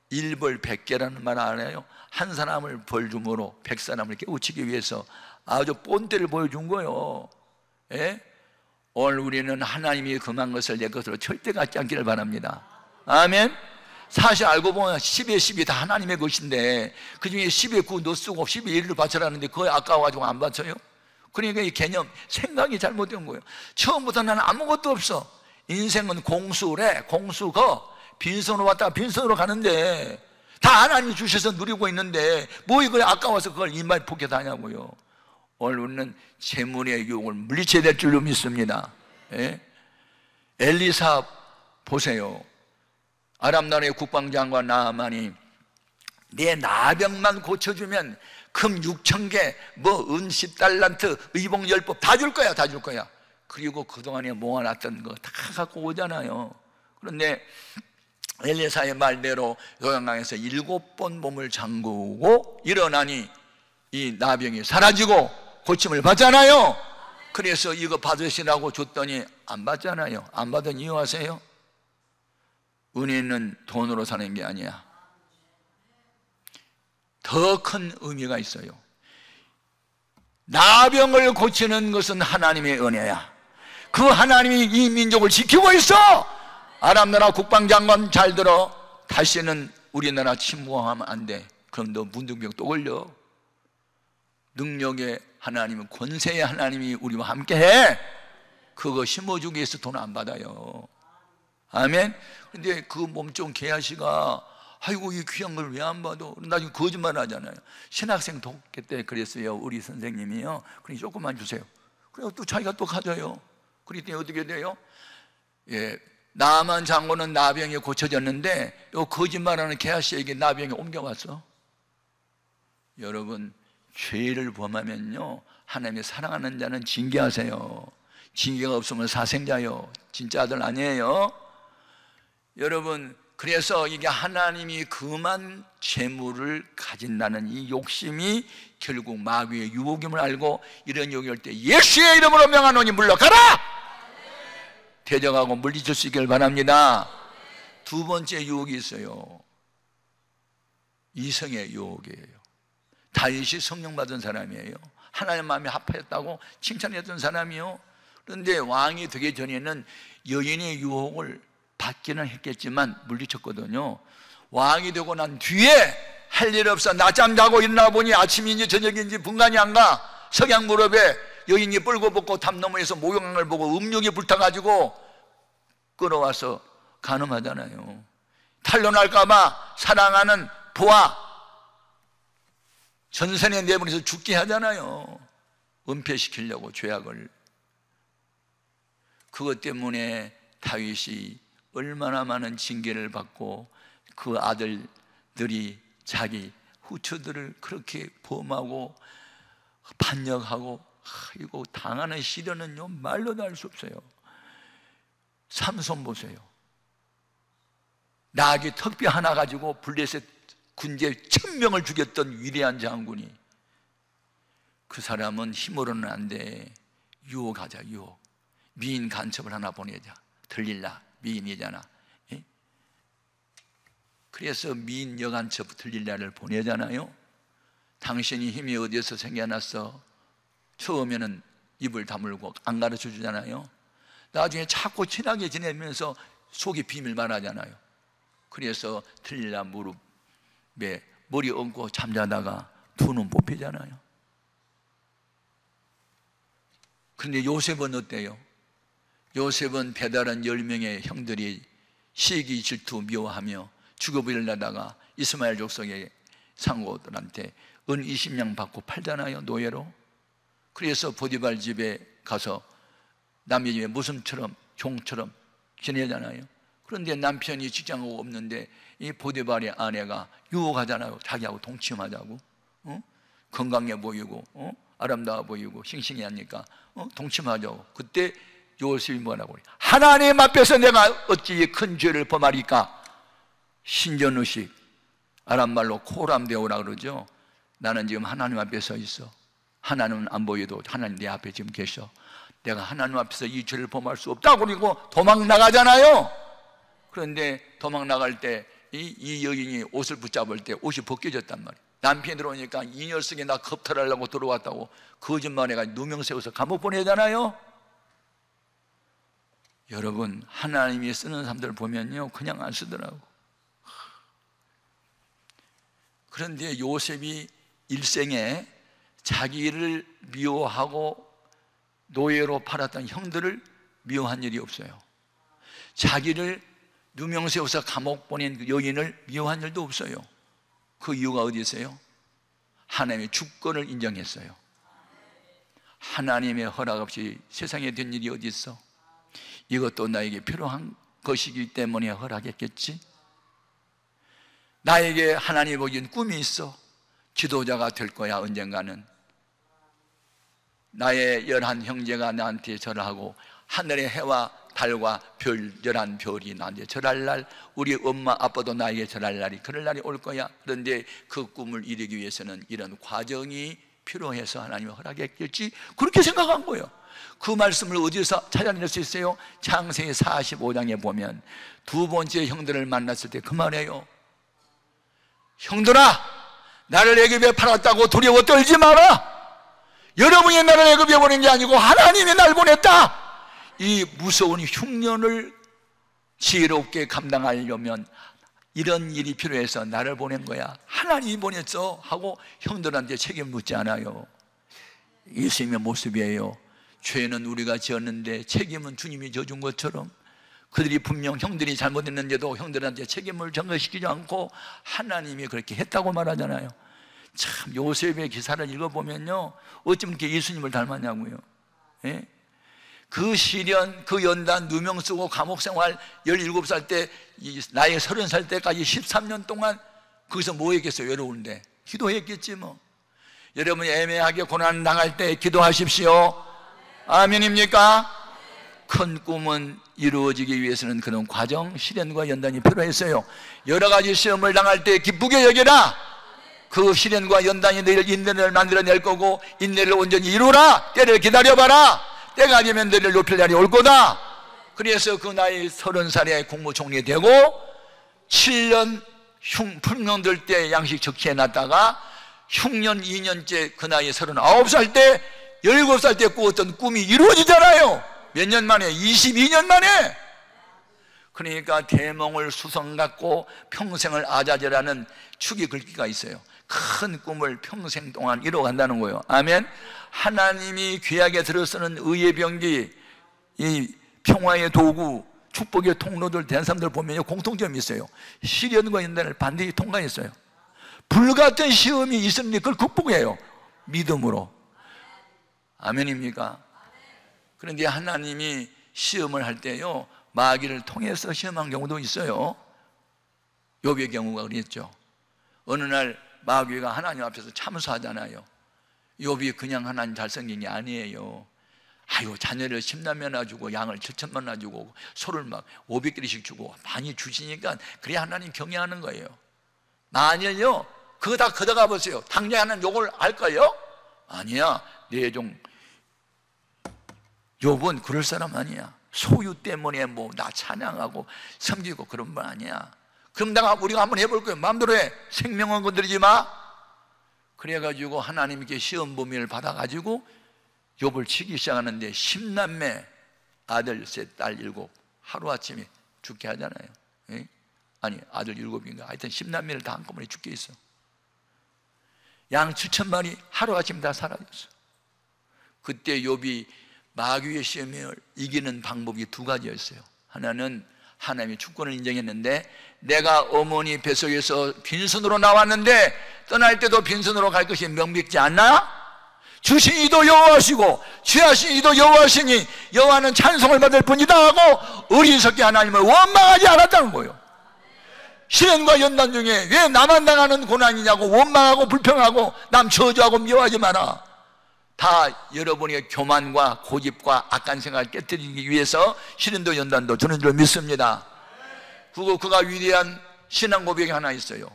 일벌 백계라는 말 알아요? 한 사람을 벌 줌으로 100사람을 깨우치기 위해서 아주 본때를 보여준 거예요. 예? 오늘 우리는 하나님이 금한 것을 내 것으로 절대 갖지 않기를 바랍니다. 아멘. 사실 알고 보면 10에 10이 다 하나님의 것인데 그 중에 10에 9 너 쓰고 10에 1을 바쳐라는데 그거 아까워가지고 안 바쳐요? 그러니까 이 개념, 생각이 잘못된 거예요. 처음부터 나는 아무것도 없어. 인생은 공수래, 공수거. 빈손으로 왔다가 빈손으로 가는데 다 하나님이 주셔서 누리고 있는데 뭐 이걸 아까워서 그걸 이마에 포켓하냐고요. 오늘 우리는 재물의 유혹을 물리쳐야 될 줄로 믿습니다. 예? 엘리사 보세요. 아람 나라의 국방장관 나아만이 내 나병만 고쳐주면 금 6,000개, 뭐 은 10달란트, 의복 10법 다 줄 거야, 다 줄 거야. 그리고 그동안에 모아놨던 거 다 갖고 오잖아요. 그런데 엘리사의 말대로 요단강에서 7번 몸을 잠그고 일어나니 이 나병이 사라지고 고침을 받잖아요. 그래서 이거 받으시라고 줬더니 안 받잖아요. 안 받은 이유 아세요? 은혜는 돈으로 사는 게 아니야. 더 큰 의미가 있어요. 나병을 고치는 것은 하나님의 은혜야. 그 하나님이 이 민족을 지키고 있어. 아람 나라 국방장관 잘 들어. 다시는 우리나라 침공하면 안 돼. 그럼 너 문둥병 또 걸려. 능력의 하나님은, 권세의 하나님이 우리와 함께해. 그거 심어주기 위해서 돈 안 받아요. 아멘. 근데 그 몸종 개아씨가 아이고 이 귀한 걸 왜 안 받아? 나중에 거짓말 하잖아요. 신학생 독해 때 그랬어요. 우리 선생님이요. 그러니 조금만 주세요. 그래서 또 자기가 또 가져요. 그랬더니 어떻게 돼요? 예, 나만 장군은 나병이 고쳐졌는데 요 거짓말하는 개아씨에게 나병이 옮겨왔어. 여러분, 죄를 범하면요 하나님이 사랑하는 자는 징계하세요. 징계가 없으면 사생자요. 진짜 아들 아니에요. 여러분, 그래서 이게 하나님이 금한 재물을 가진다는 이 욕심이 결국 마귀의 유혹임을 알고 이런 유혹이 올 때 예수의 이름으로 명하노니 물러가라! 대적하고 물리칠 수 있기를 바랍니다. 두 번째 유혹이 있어요. 이성의 유혹이에요. 다윗이 성령 받은 사람이에요. 하나님 마음에 합하였다고 칭찬했던 사람이요. 그런데 왕이 되기 전에는 여인의 유혹을 받기는 했겠지만 물리쳤거든요. 왕이 되고 난 뒤에 할 일 없어 낮잠 자고 일어나 보니 아침인지 저녁인지 분간이 안 가. 석양 무렵에 여인이 뻘거벗고 담 너머에서 목욕한 걸 보고 음욕이 불타가지고 끌어와서 간음하잖아요. 탄로날까봐 사랑하는 부하 전선에 내보내서 죽게 하잖아요. 은폐시키려고 죄악을. 그것 때문에 다윗이 얼마나 많은 징계를 받고 그 아들들이 자기 후처들을 그렇게 범하고 반역하고 이거 당하는 시련은요 말로도 할 수 없어요. 삼손 보세요. 나귀 턱뼈 하나 가지고 블레셋 군대 1000명을 죽였던 위대한 장군이, 그 사람은 힘으로는 안 돼. 유혹하자, 유혹. 미인 간첩을 하나 보내자. 들릴라 미인이잖아. 그래서 미인 여간첩 들릴라를 보내잖아요. 당신이 힘이 어디에서 생겨났어? 처음에는 입을 다물고 안 가르쳐 주잖아요. 나중에 자꾸 친하게 지내면서 속에 비밀 말하잖아요. 그래서 틀리나 무릎에 머리 얹고 잠자다가 두 눈 뽑히잖아요. 그런데 요셉은 어때요? 요셉은 배달한 10명의 형들이 시기 질투 미워하며 죽어버리려다가 이스마엘 족속의 상고들한테 은 20냥 받고 팔잖아요, 노예로. 그래서 보디발 집에 가서 남의 집에 무슴처럼 종처럼 지내잖아요. 그런데 남편이 직장하고 없는데 이 보디발의 아내가 유혹하잖아요. 자기하고 동침하자고. 건강해 보이고 아름다워 보이고 싱싱해 하니까 동침하자고. 그때 요셉이 뭐라고 그래? 하나님 앞에서 내가 어찌 큰 죄를 범하리까? 신전의식, 아람말로 코람데오라 그러죠. 나는 지금 하나님 앞에 서 있어. 하나님은 안 보여도 하나님 내 앞에 지금 계셔. 내가 하나님 앞에서 이 죄를 범할 수 없다고 그러고 도망 나가잖아요. 그런데 도망 나갈 때 이 여인이 옷을 붙잡을 때 옷이 벗겨졌단 말이에요. 남편이 들어오니까 이 녀석이 나 겁탈하려고 들어왔다고 거짓말해가지고 누명 세워서 감옥 보내잖아요. 여러분, 하나님이 쓰는 사람들 보면요 그냥 안 쓰더라고. 그런데 요셉이 일생에 자기를 미워하고 노예로 팔았던 형들을 미워한 일이 없어요. 자기를 누명 세워서 감옥 보낸 여인을 미워한 일도 없어요. 그 이유가 어디 있어요? 하나님의 주권을 인정했어요. 하나님의 허락 없이 세상에 된 일이 어디 있어? 이것도 나에게 필요한 것이기 때문에 허락했겠지. 나에게 하나님이 보기엔 꿈이 있어. 지도자가 될 거야 언젠가는. 나의 11 형제가 나한테 절하고 하늘의 해와 달과 별 11별이 나한테 절할 날, 우리 엄마 아빠도 나에게 절할 날이 그럴 날이 올 거야. 그런데 그 꿈을 이루기 위해서는 이런 과정이 필요해서 하나님이 허락했겠지, 그렇게 생각한 거예요. 그 말씀을 어디서 찾아낼 수 있어요? 창세기 45장에 보면 두 번째 형들을 만났을 때 그 말이에요. 형들아, 나를 애굽에 팔았다고 두려워 떨지 마라. 여러분이 나를 애굽에 보낸 게 아니고 하나님이 날 보냈다. 이 무서운 흉년을 지혜롭게 감당하려면 이런 일이 필요해서 나를 보낸 거야. 하나님이 보냈어 하고 형들한테 책임 묻지 않아요. 예수님의 모습이에요. 죄는 우리가 지었는데 책임은 주님이 져준 것처럼 그들이 분명 형들이 잘못했는데도 형들한테 책임을 전가시키지 않고 하나님이 그렇게 했다고 말하잖아요. 참, 요셉의 기사를 읽어보면요 어쩌면 이렇게 예수님을 닮았냐고요. 예? 그 시련, 그 연단, 누명 쓰고 감옥 생활 17살 때 나이 30살 때까지 13년 동안 거기서 뭐 했겠어요? 외로운데 기도했겠지 뭐. 여러분 애매하게 고난 당할 때 기도하십시오. 아멘입니까? 큰 꿈은 이루어지기 위해서는 그런 과정, 시련과 연단이 필요했어요. 여러 가지 시험을 당할 때 기쁘게 여겨라. 그 시련과 연단이 너희를 인내를 만들어낼 거고 인내를 온전히 이루라. 때를 기다려봐라. 때가 되면 너희를 높일 날이 올 거다. 그래서 그 나이 30살에 국무총리 되고 7년 풍년들 때 양식 적치해 놨다가 흉년 2년째 그 나이 39살 때 17살 때 꾸었던 꿈이 이루어지잖아요. 몇 년 만에? 22년 만에. 그러니까 대몽을 수성 갖고 평생을 아자제라는 축이 글귀가 있어요. 큰 꿈을 평생 동안 이뤄간다는 거예요. 아멘. 하나님이 귀하게 들어쓰는 의의 병기, 이 평화의 도구, 축복의 통로들 된 사람들 보면 공통점이 있어요. 시련과 연단을 반드시 통과했어요. 불같은 시험이 있었는데 그걸 극복해요. 믿음으로. 아멘입니까? 그런데 하나님이 시험을 할 때요 마귀를 통해서 시험한 경우도 있어요. 욥의 경우가 그랬죠. 어느 날 마귀가 하나님 앞에서 참수하잖아요. 욥이 그냥 하나님 잘생긴 게 아니에요. 아유, 자녀를 10남매나 주고 양을 7천만나 주고 소를 막 500개씩 주고 많이 주시니까 그래야 하나님 경외하는 거예요. 만일요 그거 다 걷어가 보세요. 당장 하나님 욕을 할까요? 아니야. 내 종 욥은 그럴 사람 아니야. 소유 때문에 뭐 나 찬양하고 섬기고 그런 분 아니야. 그럼 우리가 한번 해볼 거예요. 마음대로 해. 생명은 건드리지 마. 그래가지고 하나님께 시험 범위를 받아가지고 욥을 치기 시작하는데 10남매 아들 셋, 딸 7 하루아침에 죽게 하잖아요. 예? 아니 아들 7인가 하여튼 10남매를 다 한꺼번에 죽게 했어. 양 7,000마리 하루아침에 다 사라졌어. 그때 욥이 마귀의 시험을 이기는 방법이 2가지였어요. 하나는 하나님의 주권을 인정했는데, 내가 어머니 뱃속에서 빈손으로 나왔는데 떠날 때도 빈손으로 갈 것이 명백지 않나? 주신 이도 여호와시고 취하신 이도 여호와시니 여호와는 찬송을 받을 뿐이다 하고 어리석게 하나님을 원망하지 않았다는 거예요. 시련과 연단 중에 왜 나만 당하는 고난이냐고 원망하고 불평하고 남 저주하고 미워하지 마라. 다 여러분의 교만과 고집과 악한 생각을 깨뜨리기 위해서 시련도 연단도 주는 줄 믿습니다. 그리고 그가 위대한 신앙 고백이 하나 있어요.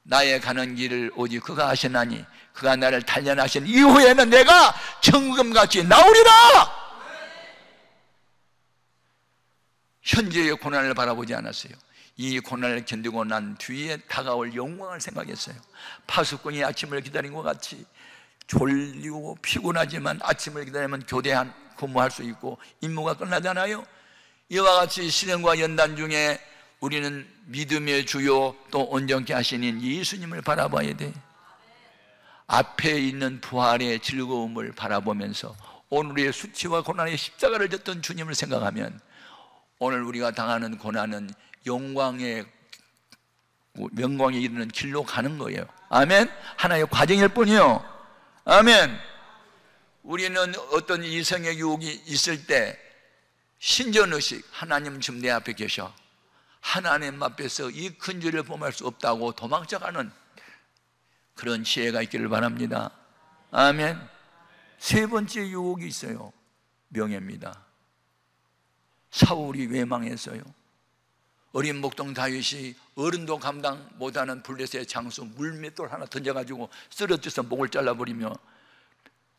나의 가는 길을 오직 그가 아시나니 그가 나를 단련하신 이후에는 내가 정금같이 나오리라. 현재의 고난을 바라보지 않았어요. 이 고난을 견디고 난 뒤에 다가올 영광을 생각했어요. 파수꾼이 아침을 기다린 것 같이 졸리고 피곤하지만 아침을 기다리면 교대한 근무할 수 있고 임무가 끝나잖아요. 이와 같이 시련과 연단 중에 우리는 믿음의 주요 또 온전케 하시는 예수님을 바라봐야 돼. 앞에 있는 부활의 즐거움을 바라보면서 오늘의 수치와 고난의 십자가를 졌던 주님을 생각하면 오늘 우리가 당하는 고난은 영광에 이르는 길로 가는 거예요. 아멘. 하나의 과정일 뿐이요. 아멘. 우리는 어떤 이성의 유혹이 있을 때 신전의식, 하나님 지금 내 앞에 계셔, 하나님 앞에서 이 큰 죄를 범할 수 없다고 도망쳐가는 그런 지혜가 있기를 바랍니다. 아멘. 3번째 유혹이 있어요. 명예입니다. 사울이 왜 망했어요? 어린 목동 다윗이 어른도 감당 못하는 블레셋의 장수 물맷돌 하나 던져가지고 쓰러져서 목을 잘라버리며,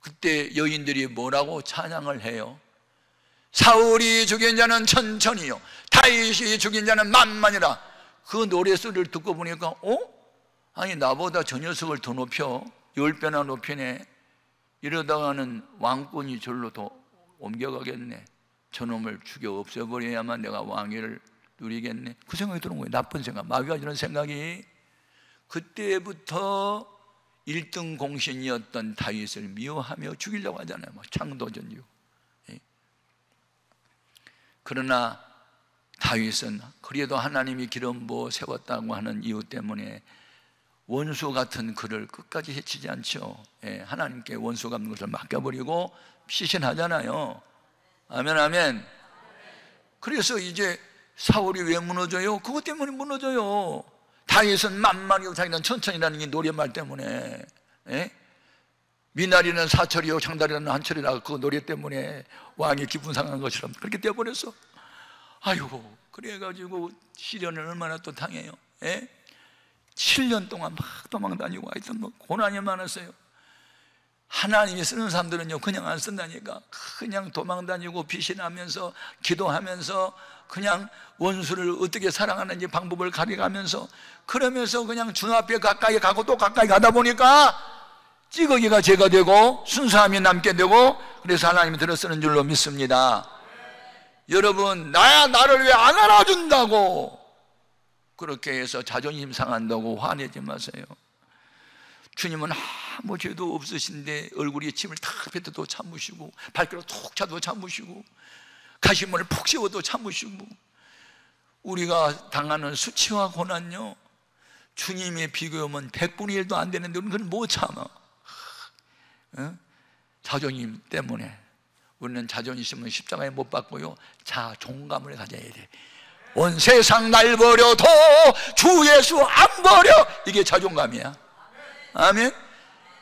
그때 여인들이 뭐라고 찬양을 해요? 사울이 죽인 자는 천천히요 다윗이 죽인 자는 만만이라. 그 노래소리를 듣고 보니까 아니 나보다 저 녀석을 더 높여 10배나 높이네. 이러다가는 왕권이 절로 더 옮겨가겠네. 저놈을 죽여 없애버려야만 내가 왕위를 누리겠네. 그 생각이 드는 거예요. 나쁜 생각, 마귀가 주는 생각이. 그때부터 1등 공신이었던 다윗을 미워하며 죽이려고 하잖아요. 창도전이고. 그러나 다윗은 그래도 하나님이 기름 부어 세웠다고 하는 이유 때문에 원수 같은 그를 끝까지 해치지 않죠. 하나님께 원수 같은 것을 맡겨버리고 피신하잖아요. 아멘, 아멘. 그래서 이제 사울이 왜 무너져요? 그것 때문에 무너져요. 다윗은 만만이고 자기는 천천히라는 게 노래말 때문에, 미나리는 사철이요 장다리는 한철이라 그 노래 때문에 왕이 기분 상한 것처럼 그렇게 되어버렸어. 아이고, 그래가지고 시련을 얼마나 또 당해요. 7년 동안 막 도망다니고 하여튼 고난이 많았어요. 하나님이 쓰는 사람들은요 그냥 안 쓴다니까. 그냥 도망다니고 피신하면서 기도하면서 그냥 원수를 어떻게 사랑하는지 방법을 가르쳐가면서, 그러면서 그냥 주 앞에 가까이 가고 또 가까이 가다 보니까 찌꺼기가 죄가 되고 순수함이 남게 되고, 그래서 하나님이 들어 쓰는 줄로 믿습니다. 여러분, 나를 왜 안 알아준다고 그렇게 해서 자존심 상한다고 화내지 마세요. 주님은 아무 죄도 없으신데 얼굴에 침을 탁 뱉어도 참으시고 발가락 툭 차도 참으시고 가시문을 푹 씌워도 참으시고, 우리가 당하는 수치와 고난요 주님의 비교하면 100분의 1도 안 되는데 우리는 그걸 못 참아. 자존심 때문에. 우리는 자존심은 십자가에 못 박고요 자존감을 가져야 돼. 온 세상 날 버려도 주 예수 안 버려. 이게 자존감이야. 아멘.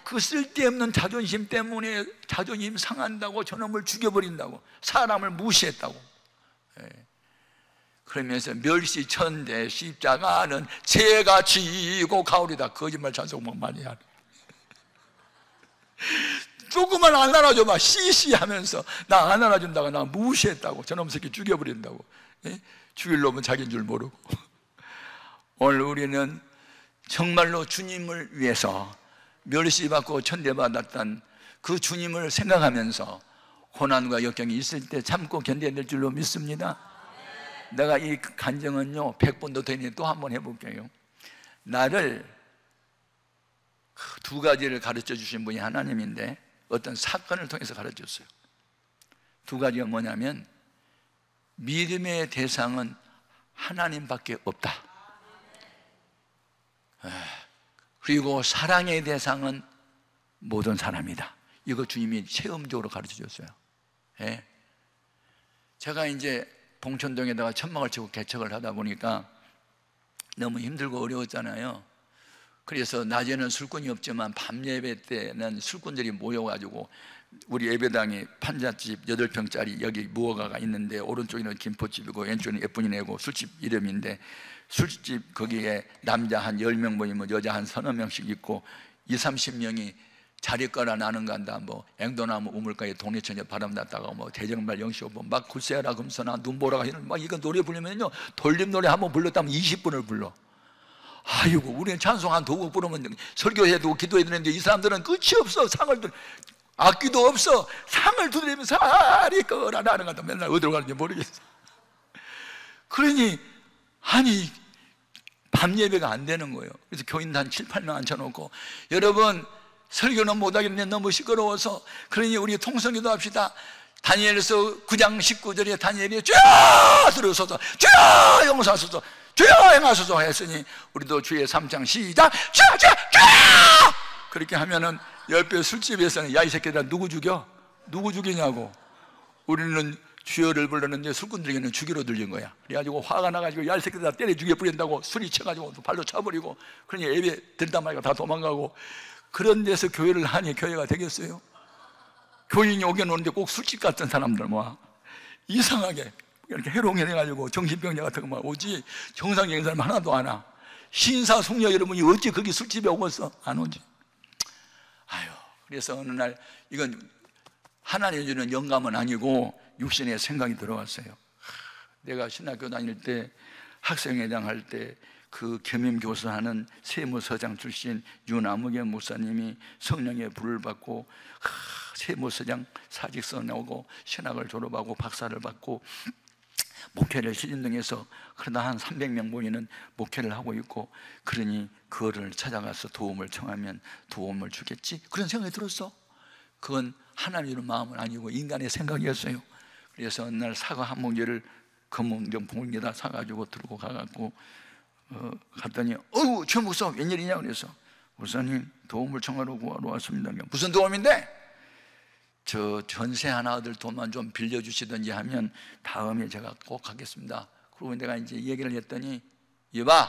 그 쓸데없는 자존심 때문에 자존심 상한다고 저놈을 죽여버린다고, 사람을 무시했다고. 그러면서 멸시천대 십자가는 제가 지고 가오리다. 거짓말 찬송만 많이 하네. 조금만 안 알아줘봐 시시하면서 나 안 알아준다고, 나 무시했다고, 저놈 새끼 죽여버린다고. 죽일 놈은 자기인 줄 모르고. 오늘 우리는 정말로 주님을 위해서 멸시받고 천대받았던 그 주님을 생각하면서 고난과 역경이 있을 때 참고 견뎌야 될 줄로 믿습니다. 내가 이 간증은요 100번도 되니 또 한 번 해볼게요. 나를 두 가지를 가르쳐 주신 분이 하나님인데 어떤 사건을 통해서 가르쳐 줬어요. 두 가지가 뭐냐면 믿음의 대상은 하나님밖에 없다. 그리고 사랑의 대상은 모든 사람이다. 이거 주님이 체험적으로 가르쳐 줬어요. 예. 제가 이제 봉천동에다가 천막을 치고 개척을 하다 보니까 너무 힘들고 어려웠잖아요. 그래서 낮에는 술꾼이 없지만 밤 예배 때는 술꾼들이 모여가지고 우리 예배당에 판잣집 8평짜리 여기 무허가가 있는데 오른쪽에는 김포집이고 왼쪽에는 예쁜이네고 술집 이름인데 술집 거기에 남자 한 10명 모이면 여자 한 서너 명씩 있고 20-30명이 자리가라 나는 간다 뭐 앵도나무 우물가에 동네천에 바람 났다가 뭐 대정말 영시오보 막 굴세라 금서나 눈보라가 이런 막 이거 노래 부르면요 돌림 노래 한번 불렀다면 20분을 불러. 아이고 우리는 찬송 한 2곡 부르면 설교해도 기도해도 되는데 이 사람들은 끝이 없어. 상을 악기도 없어. 상을 두드리면서 아리 꺼라 나는 간다. 맨날 어디로 가는지 모르겠어. 그러니 아니 밤 예배가 안 되는 거예요. 그래서 교인 한 7-8명 앉혀놓고 여러분 설교는 못하겠는데 너무 시끄러워서 그러니 우리 통성기도 합시다. 다니엘서 9장 19절에 다니엘이 주여 들어서서 주여 용서하소서 주여 행하소서 했으니 우리도 주의 3장 시작 주여 주여 주여 그렇게 하면은 옆에 술집에서는 야 이 새끼들아 누구 죽여? 누구 죽이냐고. 우리는 주여를 불렀는데 술꾼들에게는 죽이로 들린 거야. 그래가지고 화가 나가지고 야 이 새끼들아 때려 죽여 버린다고 술이 쳐가지고 발로 차버리고 그러니 예배 들다 말고 다 도망가고. 그런 데서 교회를 하니 교회가 되겠어요? 교인이 오게 노는데 꼭 술집 같은 사람들 와 이상하게 이렇게 해롱해가지고 정신병자 같은 거만 오지 정상적인 사람 하나도 안 와. 신사숙녀 여러분이 어찌 거기 술집에 오겠어? 안 오지. 아유, 그래서 어느 날 이건 하나님 주는 영감은 아니고 육신의 생각이 들어왔어요. 내가 신학교 다닐 때 학생회장 할 때 그 겸임교수하는 세무서장 출신 윤아무개 목사님이 성령의 불을 받고 세무서장 사직서 나오고 신학을 졸업하고 박사를 받고 목회를 시진동에서 그러다 한 300명 모이는 목회를 하고 있고 그러니 그거를 찾아가서 도움을 청하면 도움을 주겠지 그런 생각이 들었어. 그건 하나님의 마음은 아니고 인간의 생각이었어요. 그래서 어느 날 사과 한 뭉개를 검은경 봉에다 사가지고 들고 가갖고 갔더니 어이구 최 목사 웬일이냐 그래서 목사님 도움을 청하러 구하러 왔습니다. 무슨 도움인데? 저 전세 하나 얻을 돈만 좀 빌려주시든지 하면 다음에 제가 꼭 하겠습니다. 그리고 내가 이제 얘기를 했더니 이봐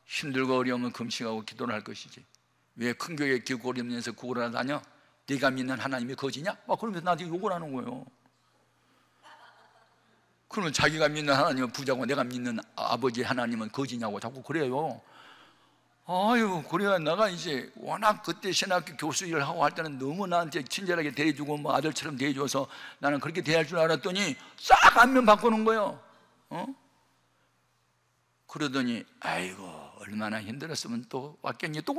힘들고 어려우면 금식하고 기도를 할 것이지 왜 큰 교회 기고리면서 구걸을 하러 다녀? 네가 믿는 하나님이 거지냐? 막 그러면서 나한테 욕을 하는 거예요. 그러면 자기가 믿는 하나님은 부자고 내가 믿는 아버지 하나님은 거지냐고 자꾸 그래요. 아유 그래야 내가 이제 워낙 그때 신학교 교수 일을 하고 할 때는 너무 나한테 친절하게 대해주고 뭐 아들처럼 대해줘서 나는 그렇게 대할 줄 알았더니 싹 안면 바꾸는 거예요. 그러더니 아이고 얼마나 힘들었으면 또 왔겠니 또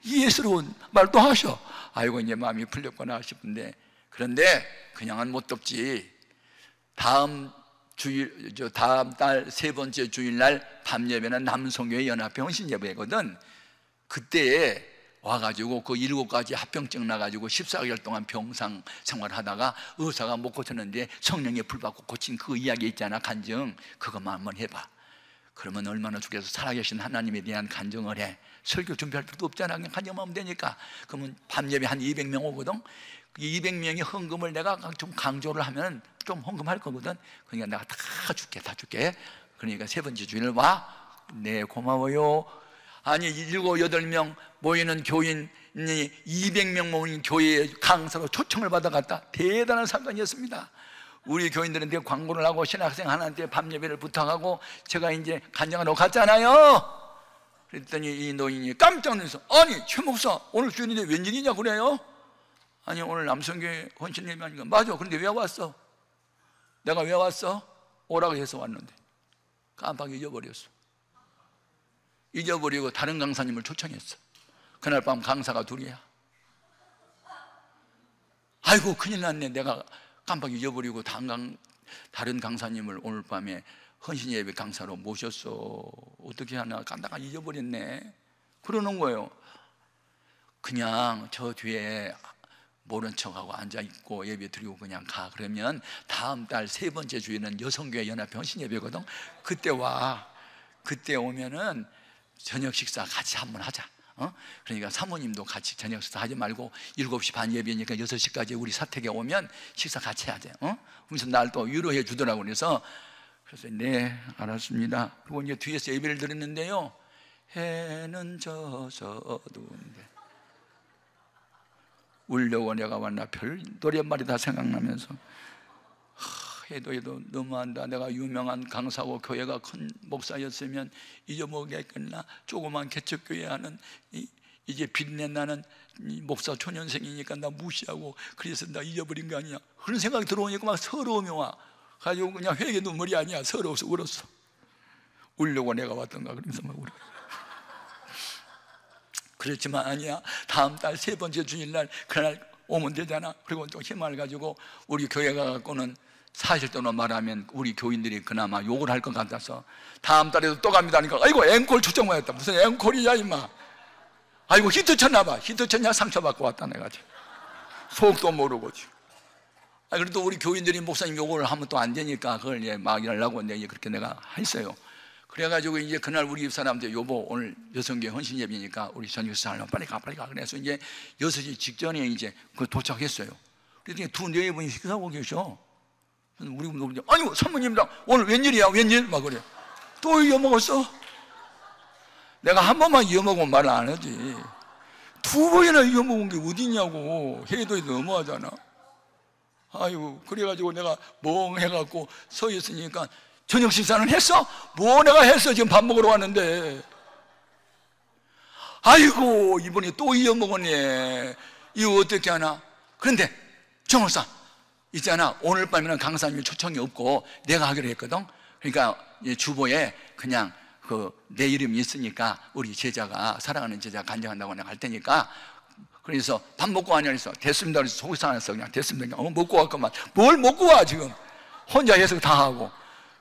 이해스러운 말 또 하셔. 아이고 이제 마음이 풀렸구나 싶은데 그런데 그냥은 못 덮지. 다음 달 3번째 주일날 밤예배는 남성교회 연합회 헌신예배거든. 그때에 와가지고 그 7가지 합병증 나가지고 14개월 동안 병상 생활하다가 의사가 못 고쳤는데 성령의 불 받고 고친 그 이야기 있잖아. 간증 그것만 한번 해봐. 그러면 얼마나 죽여서 살아계신 하나님에 대한 간증을 해. 설교 준비할 필요도 없잖아. 그냥 간증만 하면 되니까. 그러면 밤예배 한 200명 오거든. 200명이 헌금을 내가 좀 강조를 하면 좀 헌금할 거거든. 그러니까 내가 다 줄게. 그러니까 3번째 주일 와. 네 고마워요. 아니 7, 8명 모이는 교인이 200명 모이는 교회에 강사로 초청을 받아갔다. 대단한 사건이었습니다. 우리 교인들한테 광고를 하고 신학생 하나한테 밤예배를 부탁하고 제가 이제 간증하러 갔잖아요. 그랬더니 이 노인이 깜짝 놀라서 아니 최 목사 오늘 주일인데 웬일이냐 그래요? 아니 오늘 남성교회 헌신예배 아닌가? 맞아. 그런데 왜 왔어? 내가 왜 왔어? 오라고 해서 왔는데 깜빡 잊어버렸어. 잊어버리고 다른 강사님을 초청했어. 그날 밤 강사가 둘이야. 아이고 큰일 났네. 내가 깜빡 잊어버리고 다른 강사님을 오늘 밤에 헌신예배 강사로 모셨어. 어떻게 하나 깜빡 잊어버렸네. 그러는 거예요. 그냥 저 뒤에 모른 척하고 앉아있고 예배 드리고 그냥 가. 그러면 다음 달 3번째 주에는 여성교회 연합 헌신예배거든. 그때 와. 그때 오면은 저녁 식사 같이 한번 하자. 그러니까 사모님도 같이 저녁 식사 하지 말고 7시 반 예배니까 6시까지 우리 사택에 오면 식사 같이 하자. 그래서 날 또 위로해 주더라고. 그래서 네 알았습니다. 그리고 이제 뒤에서 예배를 드렸는데요, 해는 져서 어두운데 울려고 내가 왔나. 별 노랫말이 다 생각나면서 해도 너무한다. 내가 유명한 강사고 교회가 큰 목사였으면 잊어먹겠나. 조그만 개척교회 하는 이제 빛내 나는 목사 초년생이니까 나 무시하고 그래서 나 잊어버린 거 아니야. 그런 생각이 들어오니까 막 서러움이 와 가지고 그냥 회개 눈물이 아니야. 서러워서 울었어. 울려고 내가 왔던가 그러면서 막 울어. 그렇지만 아니야. 다음 달 3번째 주일날 그날 오면 되잖아. 그리고 또 힘을 가지고 우리 교회 가갖고는 사실대로 말하면 우리 교인들이 그나마 욕을 할 것 같아서 다음 달에도 또 갑니다니까. 아이고 앵콜 초청 왔다. 무슨 앵콜이야 임마. 아이고 히트 쳤나 봐. 히트 쳤냐 상처받고 왔다 내가 지금. 속도 모르고 지금. 그래도 우리 교인들이 목사님 욕을 하면 또 안 되니까 그걸 막 이러려고 이제 그렇게 내가 했어요. 그래가지고 이제 그날 우리 집사람들 여보 오늘 여성교회 헌신예배니까 우리 저녁에서 하려면 빨리 가. 그래서 이제 6시 직전에 이제 그 도착했어요. 그랬더니 2-4분이 식사하고 계셔. 우리 분들 아니 사모님이랑 오늘 웬일이야 웬일 막 그래. 또 잊어먹었어? 내가 한 번만 잊어먹으면 말을 안 하지. 2번이나 잊어먹은 게 어디냐고. 해도 너무하잖아. 아이고 그래가지고 내가 멍해갖고 서 있으니까 저녁 식사는 했어? 뭐 내가 했어. 지금 밥 먹으러 왔는데. 아이고 이번에 또 잊어먹었네. 이거 어떻게 하나. 그런데 정목사 있잖아, 오늘 밤에는 강사님 초청이 없고 내가 하기로 했거든. 그러니까 주보에 그냥 내 이름이 있으니까 우리 제자가 사랑하는 제자가 간증한다고 내가 할 테니까. 그래서 밥 먹고 와냐 그래서 됐습니다. 그래서 속이 상했어. 그냥 됐습니다. 먹고 왔구만. 뭘 먹고 와 지금. 혼자 해석 다 하고.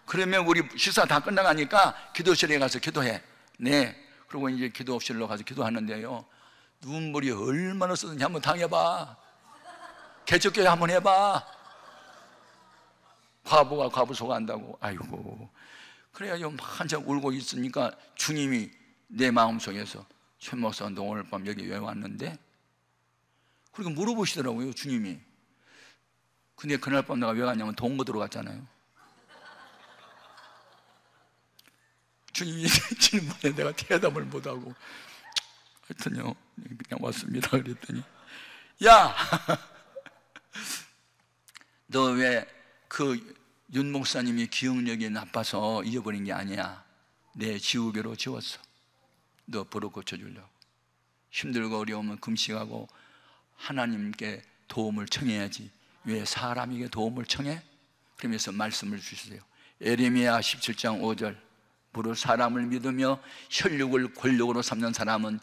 그러면 우리 식사 다 끝나가니까 기도실에 가서 기도해. 네. 그리고 이제 기도실로 가서 기도하는데요, 눈물이 얼마나 쏟는지 한번 당해봐. 개척교회 한번 해봐. 과부가 과부 속한다고. 아이고. 그래가지고 한참 울고 있으니까 주님이 내 마음속에서 최 목사 너 오늘 밤 여기 왜 왔는데? 그리고 물어보시더라고요 주님이. 근데 그날 밤 내가 왜 갔냐면 동거들어 갔잖아요. 주님이 질문에 내가 대답을 못하고 하여튼요 그냥 왔습니다. 그랬더니 야 너 왜 윤 목사님이 기억력이 나빠서 잊어버린 게 아니야. 내 지우개로 지웠어. 너 버릇 고쳐주려고. 힘들고 어려우면 금식하고 하나님께 도움을 청해야지 왜 사람에게 도움을 청해? 그러면서 말씀을 주세요. 에레미야 17장 5절 무릇 사람을 믿으며 혈육을 권력으로 삼는 사람은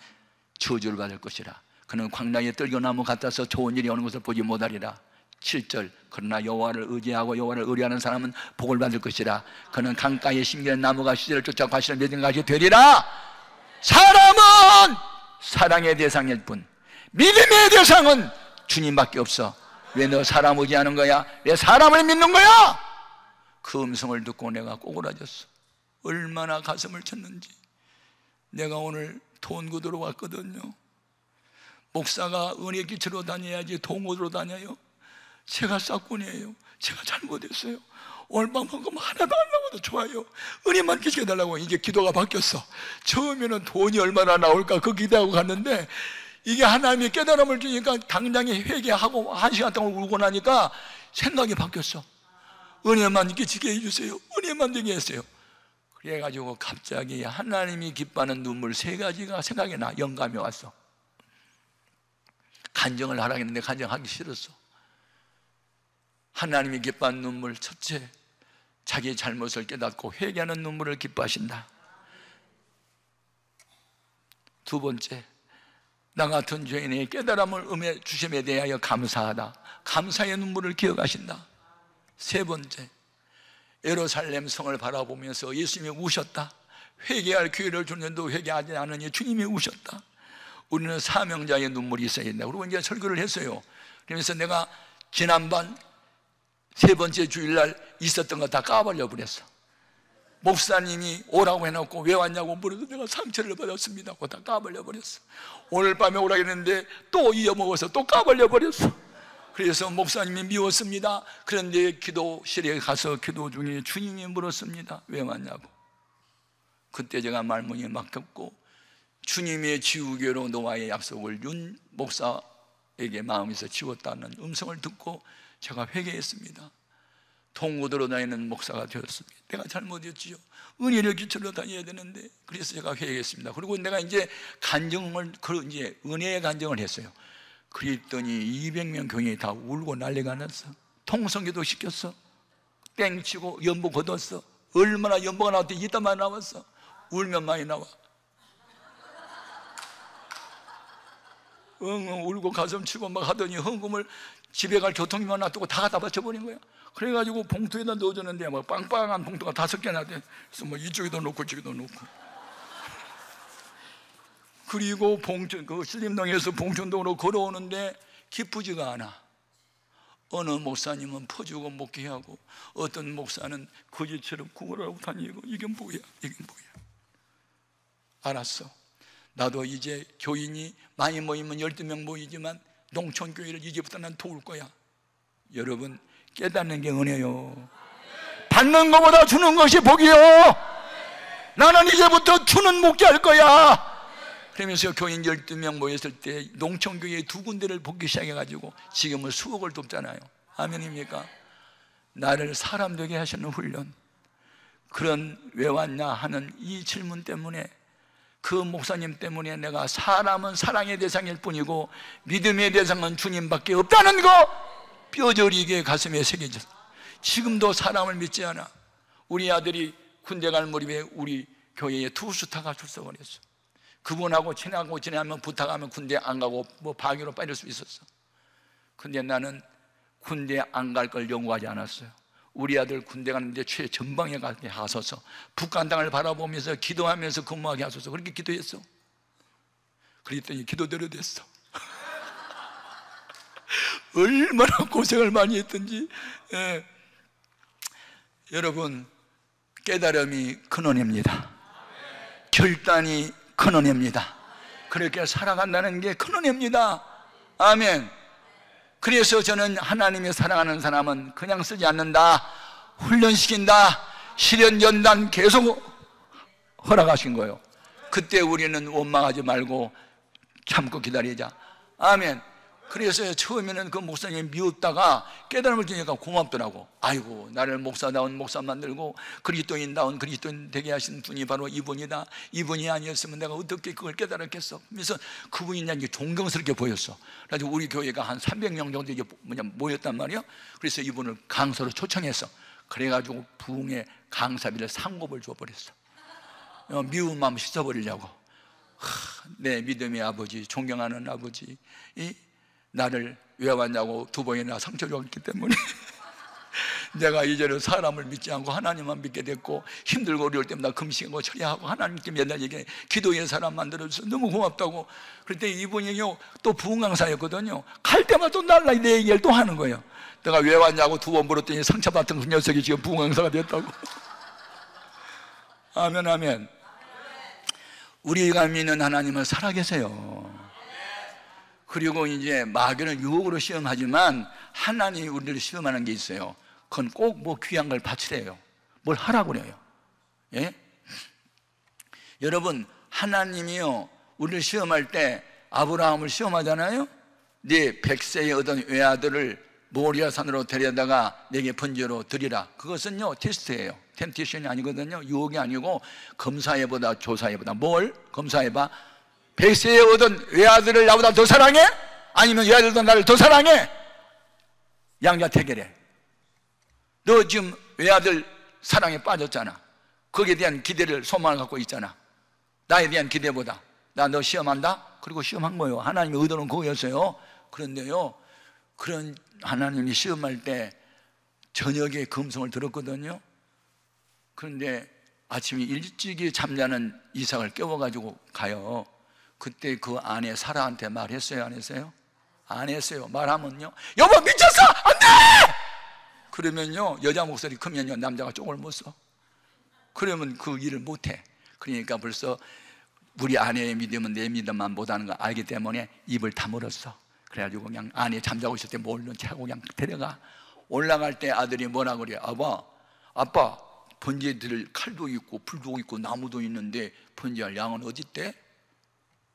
저주를 받을 것이라. 그는 광야의 뜰겨나무 같아서 좋은 일이 오는 것을 보지 못하리라. 7절 그러나 여호와를 의지하고 여호와를 의뢰하는 사람은 복을 받을 것이라. 그는 강가에 심기는 나무가 시절을 쫓아 과실을 맺은 것이 되리라. 사람은 사랑의 대상일 뿐 믿음의 대상은 주님밖에 없어. 왜 너 사람 의지하는 거야? 왜 사람을 믿는 거야? 그 음성을 듣고 내가 꼬꾸라졌어. 얼마나 가슴을 쳤는지. 내가 오늘 돈구도로 왔거든요. 목사가 은혜 기치로 다녀야지 돈구도로 다녀요? 제가 싹군이에요. 제가 잘못했어요. 오늘 밤만큼 하나도 안 나와도 좋아요. 은혜만 끼쳐달라고. 이제 기도가 바뀌었어. 처음에는 돈이 얼마나 나올까 그 기대하고 갔는데 이게 하나님이 깨달음을 주니까 당장에 회개하고 1시간 동안 울고 나니까 생각이 바뀌었어. 은혜만 끼치게 해주세요. 은혜만 되게 했어요. 그래가지고 갑자기 하나님이 기뻐하는 눈물 3가지가 생각이 나. 영감이 왔어. 간증을 하라고 했는데 간증하기 싫었어. 하나님이 기뻐하는 눈물, 첫째, 자기의 잘못을 깨닫고 회개하는 눈물을 기뻐하신다. 2번째, 나 같은 죄인의 깨달음을 음해 주심에 대하여 감사하다. 감사의 눈물을 기억하신다. 세 번째, 예루살렘 성을 바라보면서 예수님이 우셨다. 회개할 기회를 주는데도 회개하지 않으니 주님이 우셨다. 우리는 사명자의 눈물이 있어야 된다. 그리고 이제 설교를 했어요. 그러면서 내가 지난번 세 번째 주일날 있었던 거 다 까발려 버렸어. 목사님이 오라고 해놓고 왜 왔냐고 물어서 내가 상처를 받았습니다 하고 다 까발려 버렸어. 오늘 밤에 오라고 했는데 또 잊어먹어서 또 까발려 버렸어. 그래서 목사님이 미웠습니다. 그런데 기도실에 가서 기도 중에 주님이 물었습니다. 왜 왔냐고. 그때 제가 말문이 막혔고 주님의 지우개로 노아의 약속을 윤 목사에게 마음에서 지웠다는 음성을 듣고 제가 회개했습니다. 통고도로 다니는 목사가 되었습니다. 내가 잘못했지요. 은혜를 기초로 다녀야 되는데 그래서 제가 회개했습니다. 그리고 내가 이제 간증을 이제 은혜의 간증을 했어요. 그랬더니 200명 교인이 다 울고 난리가 났어. 통성기도 시켰어. 땡치고 연봉 걷었어. 얼마나 연봉가 나왔더니 이따만 나왔어. 울면 많이 나와. 울고 가슴 치고 막 하더니 헌금을 집에 갈 교통비만 놔두고 다 갖다 바쳐버린 거야. 그래가지고 봉투에다 넣어줬는데 막 빵빵한 봉투가 5개나 돼. 그래서 뭐 이쪽에도 놓고 저기도 놓고. 그리고 그 신림동에서 봉천동으로 걸어오는데 기쁘지가 않아. 어느 목사님은 퍼주고 목회하고 어떤 목사는 거지처럼 구걸하고 다니고 이게 뭐야? 이게 뭐야? 알았어. 나도 이제 교인이 많이 모이면 12명 모이지만 농촌교회를 이제부터 난 도울 거야. 여러분 깨닫는 게 은혜요. 받는 것보다 주는 것이 복이요. 나는 이제부터 주는 목회할 거야. 그러면서 교인 12명 모였을 때 농촌교회 2군데를 복기 시작해가지고 지금은 수억을 돕잖아요. 아멘입니까? 나를 사람 되게 하시는 훈련, 그런 왜 왔냐 하는 이 질문 때문에, 그 목사님 때문에 내가 사람은 사랑의 대상일 뿐이고 믿음의 대상은 주님밖에 없다는 거 뼈저리게 가슴에 새겨졌어. 지금도 사람을 믿지 않아. 우리 아들이 군대 갈 무렵에 우리 교회에 투스타가 출석을 했어. 그분하고 친하고 지내면 부탁하면 군대 안 가고 뭐 방위로 빠질 수 있었어. 근데 나는 군대 안 갈 걸 연구하지 않았어요. 우리 아들 군대 가는데 최전방에 가게 하소서, 북한땅을 바라보면서 기도하면서 근무하게 하소서, 그렇게 기도했어. 그랬더니 기도대로 됐어. 얼마나 고생을 많이 했던지. 예. 여러분, 깨달음이 근원입니다. 결단이 근원입니다. 그렇게 살아간다는 게 근원입니다. 아멘. 그래서 저는 하나님이 사랑하는 사람은 그냥 쓰지 않는다, 훈련시킨다, 실현 연단 계속 허락하신 거예요. 그때 우리는 원망하지 말고 참고 기다리자. 아멘. 그래서 처음에는 그 목사님이 미웠다가 깨달음을 주니까 고맙더라고. 아이고, 나를 목사다운 목사 만들고 그리스도인다운 그리스도인 되게 하신 분이 바로 이분이다. 이분이 아니었으면 내가 어떻게 그걸 깨달았겠어. 그래서 그분이 이제 존경스럽게 보였어. 그래서 우리 교회가 한 300명 정도 이제 모였단 말이야. 그래서 이분을 강사로 초청했어. 그래가지고 부흥의 강사비를 상급을 줘버렸어. 미운 마음 씻어버리려고. 내 믿음의 아버지, 존경하는 아버지, 나를 왜 왔냐고 2번이나 상처 줬기 때문에 내가 이제는 사람을 믿지 않고 하나님만 믿게 됐고, 힘들고 어려울 때마다 금식하고 처리하고 하나님께 맨날 얘기해. 기도의 사람 만들어줘서 너무 고맙다고. 그때 이분이 또 부흥강사였거든요. 갈 때마다 또 날라 내 얘기를 또 하는 거예요. 내가 왜 왔냐고 2번 물었더니 상처받은 그 녀석이 지금 부흥강사가 됐다고. 아멘, 아멘. 우리가 믿는 하나님은 살아계세요. 그리고 이제 마귀는 유혹으로 시험하지만 하나님이 우리를 시험하는 게 있어요. 그건 꼭 뭐 귀한 걸 바치래요. 뭘 하라고 그래요. 예? 여러분, 하나님이요, 우리를 시험할 때 아브라함을 시험하잖아요. 네 100세에 얻은 외아들을 모리아 산으로 데려다가 내게 번제로 드리라. 그것은요 테스트예요. 템테이션이 아니거든요. 유혹이 아니고 검사해보다 조사해보다. 뭘 검사해봐? 100세에 얻은 외아들을 나보다 더 사랑해? 아니면 외아들도 나를 더 사랑해? 양자택일해. 너 지금 외아들 사랑에 빠졌잖아. 거기에 대한 기대를 소망을 갖고 있잖아. 나에 대한 기대보다. 나 너 시험한다? 그리고 시험한 거예요. 하나님의 의도는 그거였어요. 그런데요, 그런 하나님이 시험할 때 저녁에 금송을 들었거든요. 그런데 아침에 일찍이 잠자는 이삭을 깨워가지고 가요. 그때 그 아내 사라한테 말했어요, 안 했어요? 안 했어요. 말하면요, 여보 미쳤어! 안 돼! 그러면요, 여자 목소리 크면요, 남자가 쪽을 못 써. 그러면 그 일을 못해. 그러니까 벌써 우리 아내의 믿음은 내 믿음만 못하는 거 알기 때문에 입을 다물었어. 그래가지고 그냥 아내 잠자고 있을 때 몰른 차고 그냥 데려가. 올라갈 때 아들이 뭐라 그래? 아빠 번제에 들 칼도 있고 불도 있고 나무도 있는데 번제할 양은 어디 있대?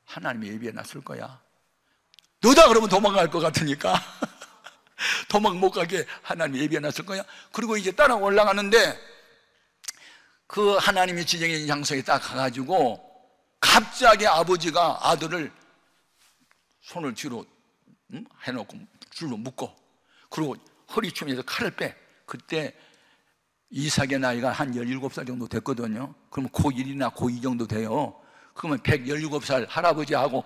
하나님이 예비해 놨을 거야. 너다 그러면 도망갈 것 같으니까 도망 못 가게 하나님이 예비해 놨을 거야. 그리고 이제 따라 올라가는데 그 하나님이 지정해 장소에 딱 가가지고 갑자기 아버지가 아들을 손을 뒤로 해놓고 줄로 묶어. 그리고 허리춤에서 칼을 빼. 그때 이삭의 나이가 한 17살 정도 됐거든요. 그러면 고1이나 고2 정도 돼요. 그러면 117살 할아버지하고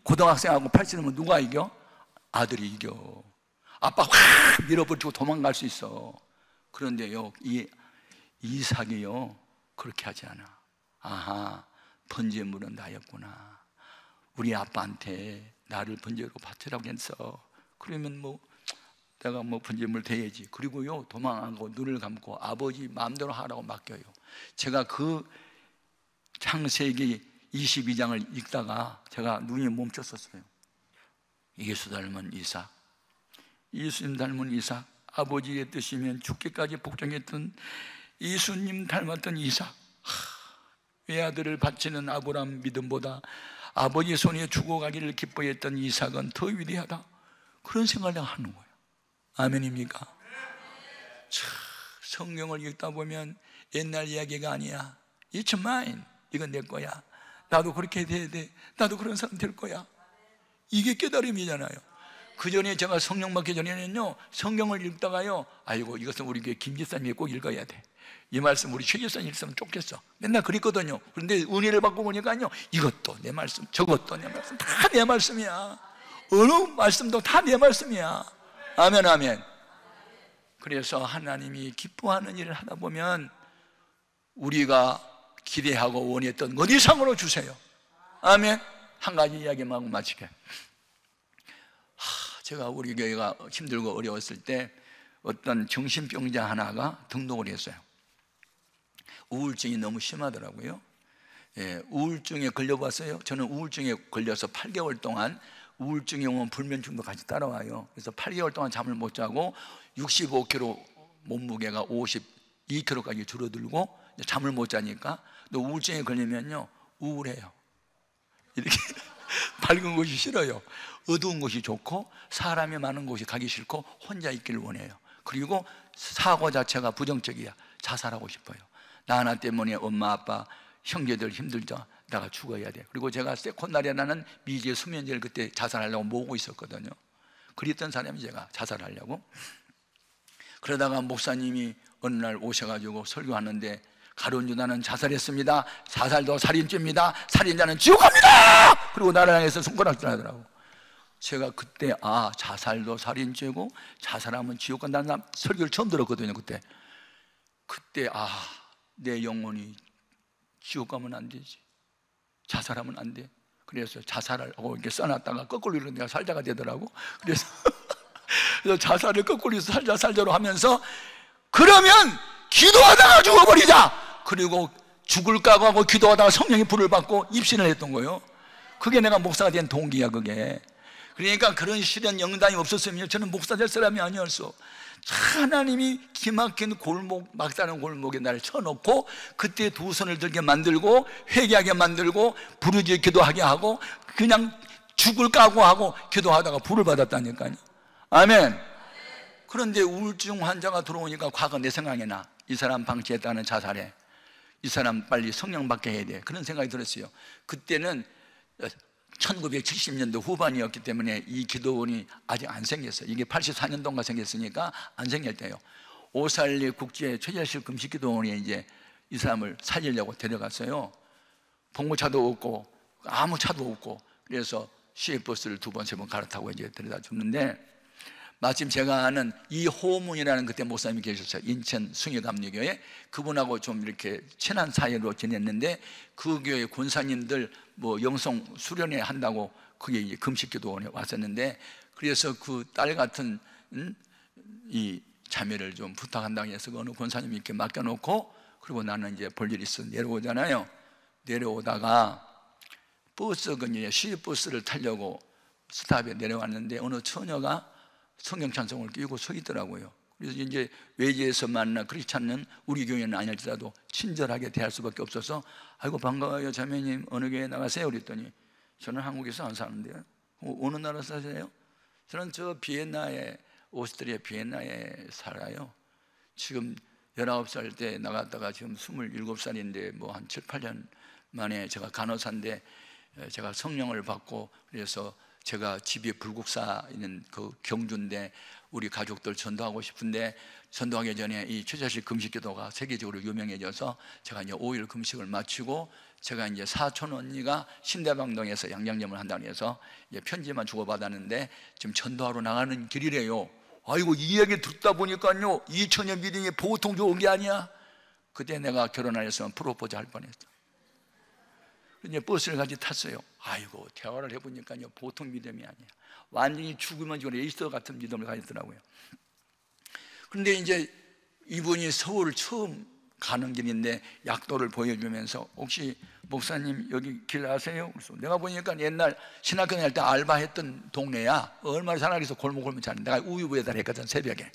고등학생하고 팔씨름은 누가 이겨? 아들이 이겨. 아빠 확 밀어버리고 도망갈 수 있어. 그런데요, 이 이삭이요 그렇게 하지 않아. 아하, 번제물은 나였구나. 우리 아빠한테 나를 번제로 바치라고 했어. 그러면 내가 번제물 대야지. 그리고요, 도망하고 눈을 감고 아버지 마음대로 하라고 맡겨요. 제가 그 창세기 22장을 읽다가 제가 눈이 멈췄었어요. 예수 닮은 이삭, 예수님 닮은 이삭, 아버지의 뜻이면 죽기까지 복종했던 예수님 닮았던 이삭. 외아들을 바치는 아브라함 믿음보다 아버지 손에 죽어가기를 기뻐했던 이삭은 더 위대하다. 그런 생각을 내가 하는 거예요. 아멘입니까? 성경을 읽다 보면 옛날 이야기가 아니야. It's mine. 이건 내 거야. 나도 그렇게 돼야 돼. 나도 그런 사람 될 거야. 이게 깨달음이잖아요. 그 전에 제가 성령 받기 전에는요, 성경을 읽다가요, 아이고 이것은 우리 교회 김 집사님이 꼭 읽어야 돼. 이 말씀 우리 최 집사님 읽으면 쫓겠어. 맨날 그랬거든요. 그런데 은혜를 받고 보니까요, 이것도 내 말씀, 저것도 내 말씀, 다 내 말씀이야. 어느 말씀도 다 내 말씀이야. 아멘, 아멘. 그래서 하나님이 기뻐하는 일을 하다 보면 우리가 기대하고 원했던 것 이상으로 주세요. 아멘. 한 가지 이야기만 하고 마치게. 제가 우리 교회가 힘들고 어려웠을 때 어떤 정신병자 하나가 등록을 했어요. 우울증이 너무 심하더라고요. 우울증에 걸려봤어요. 저는 우울증에 걸려서 8개월 동안 우울증이 오면 불면증도 같이 따라와요. 그래서 8개월 동안 잠을 못 자고 65kg 몸무게가 52kg까지 줄어들고 잠을 못 자니까, 또 우울증에 걸리면요 우울해요. 이렇게 밝은 곳이 싫어요. 어두운 곳이 좋고 사람이 많은 곳이 가기 싫고 혼자 있기를 원해요. 그리고 사고 자체가 부정적이야. 자살하고 싶어요. 나 하나 때문에 엄마 아빠 형제들 힘들죠. 내가 죽어야 돼. 그리고 제가 세콘다리아라는 미지의 수면제를 그때 자살하려고 모으고 있었거든요. 그랬던 사람이 제가 자살하려고. 그러다가 목사님이 어느 날 오셔가지고 설교하는데, 가룟 유다는 자살했습니다. 자살도 살인죄입니다. 살인자는 지옥 갑니다. 그리고 나를 향해서 손가락질 하더라고. 제가 그때 자살도 살인죄고 자살하면 지옥 간다는 설교를 처음 들었거든요. 그때 내 영혼이 지옥 가면 안 되지, 자살하면 안 돼. 그래서 자살하고 이렇게 써놨다가 거꾸로 이렇게 내가 살자가 되더라고. 그래서 자살을 거꾸로 살자로 하면서, 그러면 기도하다가 죽어버리자. 그리고 죽을 각오하고 기도하다가 성령의 불을 받고 입신을 했던 거예요. 그게 내가 목사가 된 동기야, 그게. 그러니까 그런 시련 영단이 없었으면 저는 목사 될 사람이 아니었어. 하나님이 기막힌 골목, 막다른 골목에 나를 쳐놓고 그때 두 손을 들게 만들고 회개하게 만들고 부르짖어 기도하게 하고 그냥 죽을 각오하고 기도하다가 불을 받았다니까요. 아멘. 그런데 우울증 환자가 들어오니까 과거 내 생각이 나. 이 사람 방치했다는 자살해. 이 사람 빨리 성령 받게 해야 돼. 그런 생각이 들었어요. 그때는 1970년도 후반이었기 때문에 이 기도원이 아직 안 생겼어요. 이게 84년도인가 생겼으니까 안 생길 때요. 오살리 국제 최재실 금식기도원에 이제 이 사람을 살리려고 데려갔어요. 봉고차도 없고 아무 차도 없고. 그래서 시외버스를 2번, 3번 갈아타고 이제 데려다 줬는데, 마침 제가 아는 이호문이라는 그때 목사님이 계셨어요. 인천 숭일감리교회. 그분하고 좀 이렇게 친한 사이로 지냈는데, 그 교회 권사님들 뭐 영성 수련회 한다고 그게 이제 금식기도원에 왔었는데, 그래서 그 딸 같은 이 자매를 좀 부탁한다고 해서 어느 권사님이 이렇게 맡겨놓고, 그리고 나는 이제 볼 일이 있어 내려오잖아요. 내려오다가 버스가 시외버스를 타려고 스탑에 내려왔는데, 어느 처녀가 성경 찬송을 끼고 서 있더라고요. 그래서 이제 외지에서 만나 그렇지 않는 우리 교회는 아닐지라도 친절하게 대할 수밖에 없어서, 아이고 반가워요 자매님, 어느 교회 나가세요? 그랬더니 저는 한국에서 안 사는데요. 어느 나라 사세요? 저는 저 비엔나에, 오스트리아 비엔나에 살아요. 지금 19살 때 나갔다가 지금 27살인데 뭐 한 7, 8년 만에 제가 간호사인데, 제가 성령을 받고, 그래서 제가 집에 불국사 있는 그 경주인데 우리 가족들 전도하고 싶은데, 전도하기 전에 이 최자식 금식기도가 세계적으로 유명해져서 제가 이제 5일 금식을 마치고, 제가 이제 사촌 언니가 신대방동에서 양장점을 한다고 해서 이제 편지만 주고받았는데, 지금 전도하러 나가는 길이래요. 아이고, 이 얘기 듣다 보니까요, 2000년 믿음이 보통 좋은 게 아니야. 그때 내가 결혼 안 했으면 프로포즈 할 뻔했어. 이제 버스를 같이 탔어요. 아이고, 대화를 해보니까요, 보통 믿음이 아니야. 완전히 죽으면 죽은 에이스터 같은 믿음을 가졌더라고요. 그런데 이제 이분이 서울 처음 가는 길인데 약도를 보여주면서, 혹시 목사님 여기 길 아세요? 그래서 내가 보니까 옛날 신학교 다닐 때 알바했던 동네야. 얼마나 잘 알아서 골목골목 잘. 내가 우유 배달했거든, 새벽에.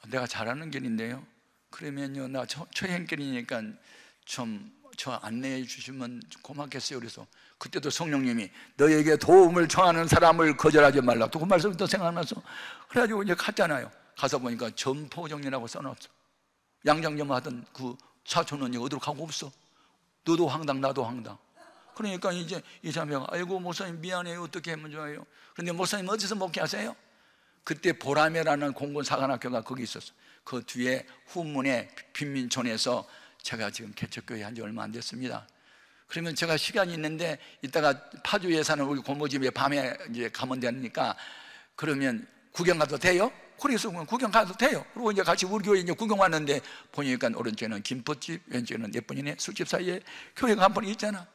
내가 잘 아는 길인데요. 그러면요, 나 초행길이니까 좀 저 안내해 주시면 고맙겠어요. 그래서 그때도 성령님이 너에게 도움을 청하는 사람을 거절하지 말라, 또 그 말씀이 또 생각나서, 그래가지고 이제 갔잖아요. 가서 보니까 점포정리라고 써놨어. 양장점 하던 그 사촌 언니가 어디로 가고 없어. 너도 황당 나도 황당. 그러니까 이제 이 자매가 아이고 목사님 미안해요, 어떻게 하면 좋아요? 그런데 목사님 어디서 목회하세요? 그때 보라매라는 공군 사관학교가 거기 있었어. 그 뒤에 후문에 빈민촌에서 제가 지금 개척교회 한 지 얼마 안 됐습니다. 그러면 제가 시간이 있는데 이따가 파주에 사는 우리 고모집에 밤에 이제 가면 되니까, 그러면 구경 가도 돼요? 그래서 구경 가도 돼요. 그리고 이제 같이 우리 교회 이제 구경 왔는데 보니까 오른쪽에는 김포집, 왼쪽에는 예쁜이네 술집 사이에 교회가 한 번 있잖아.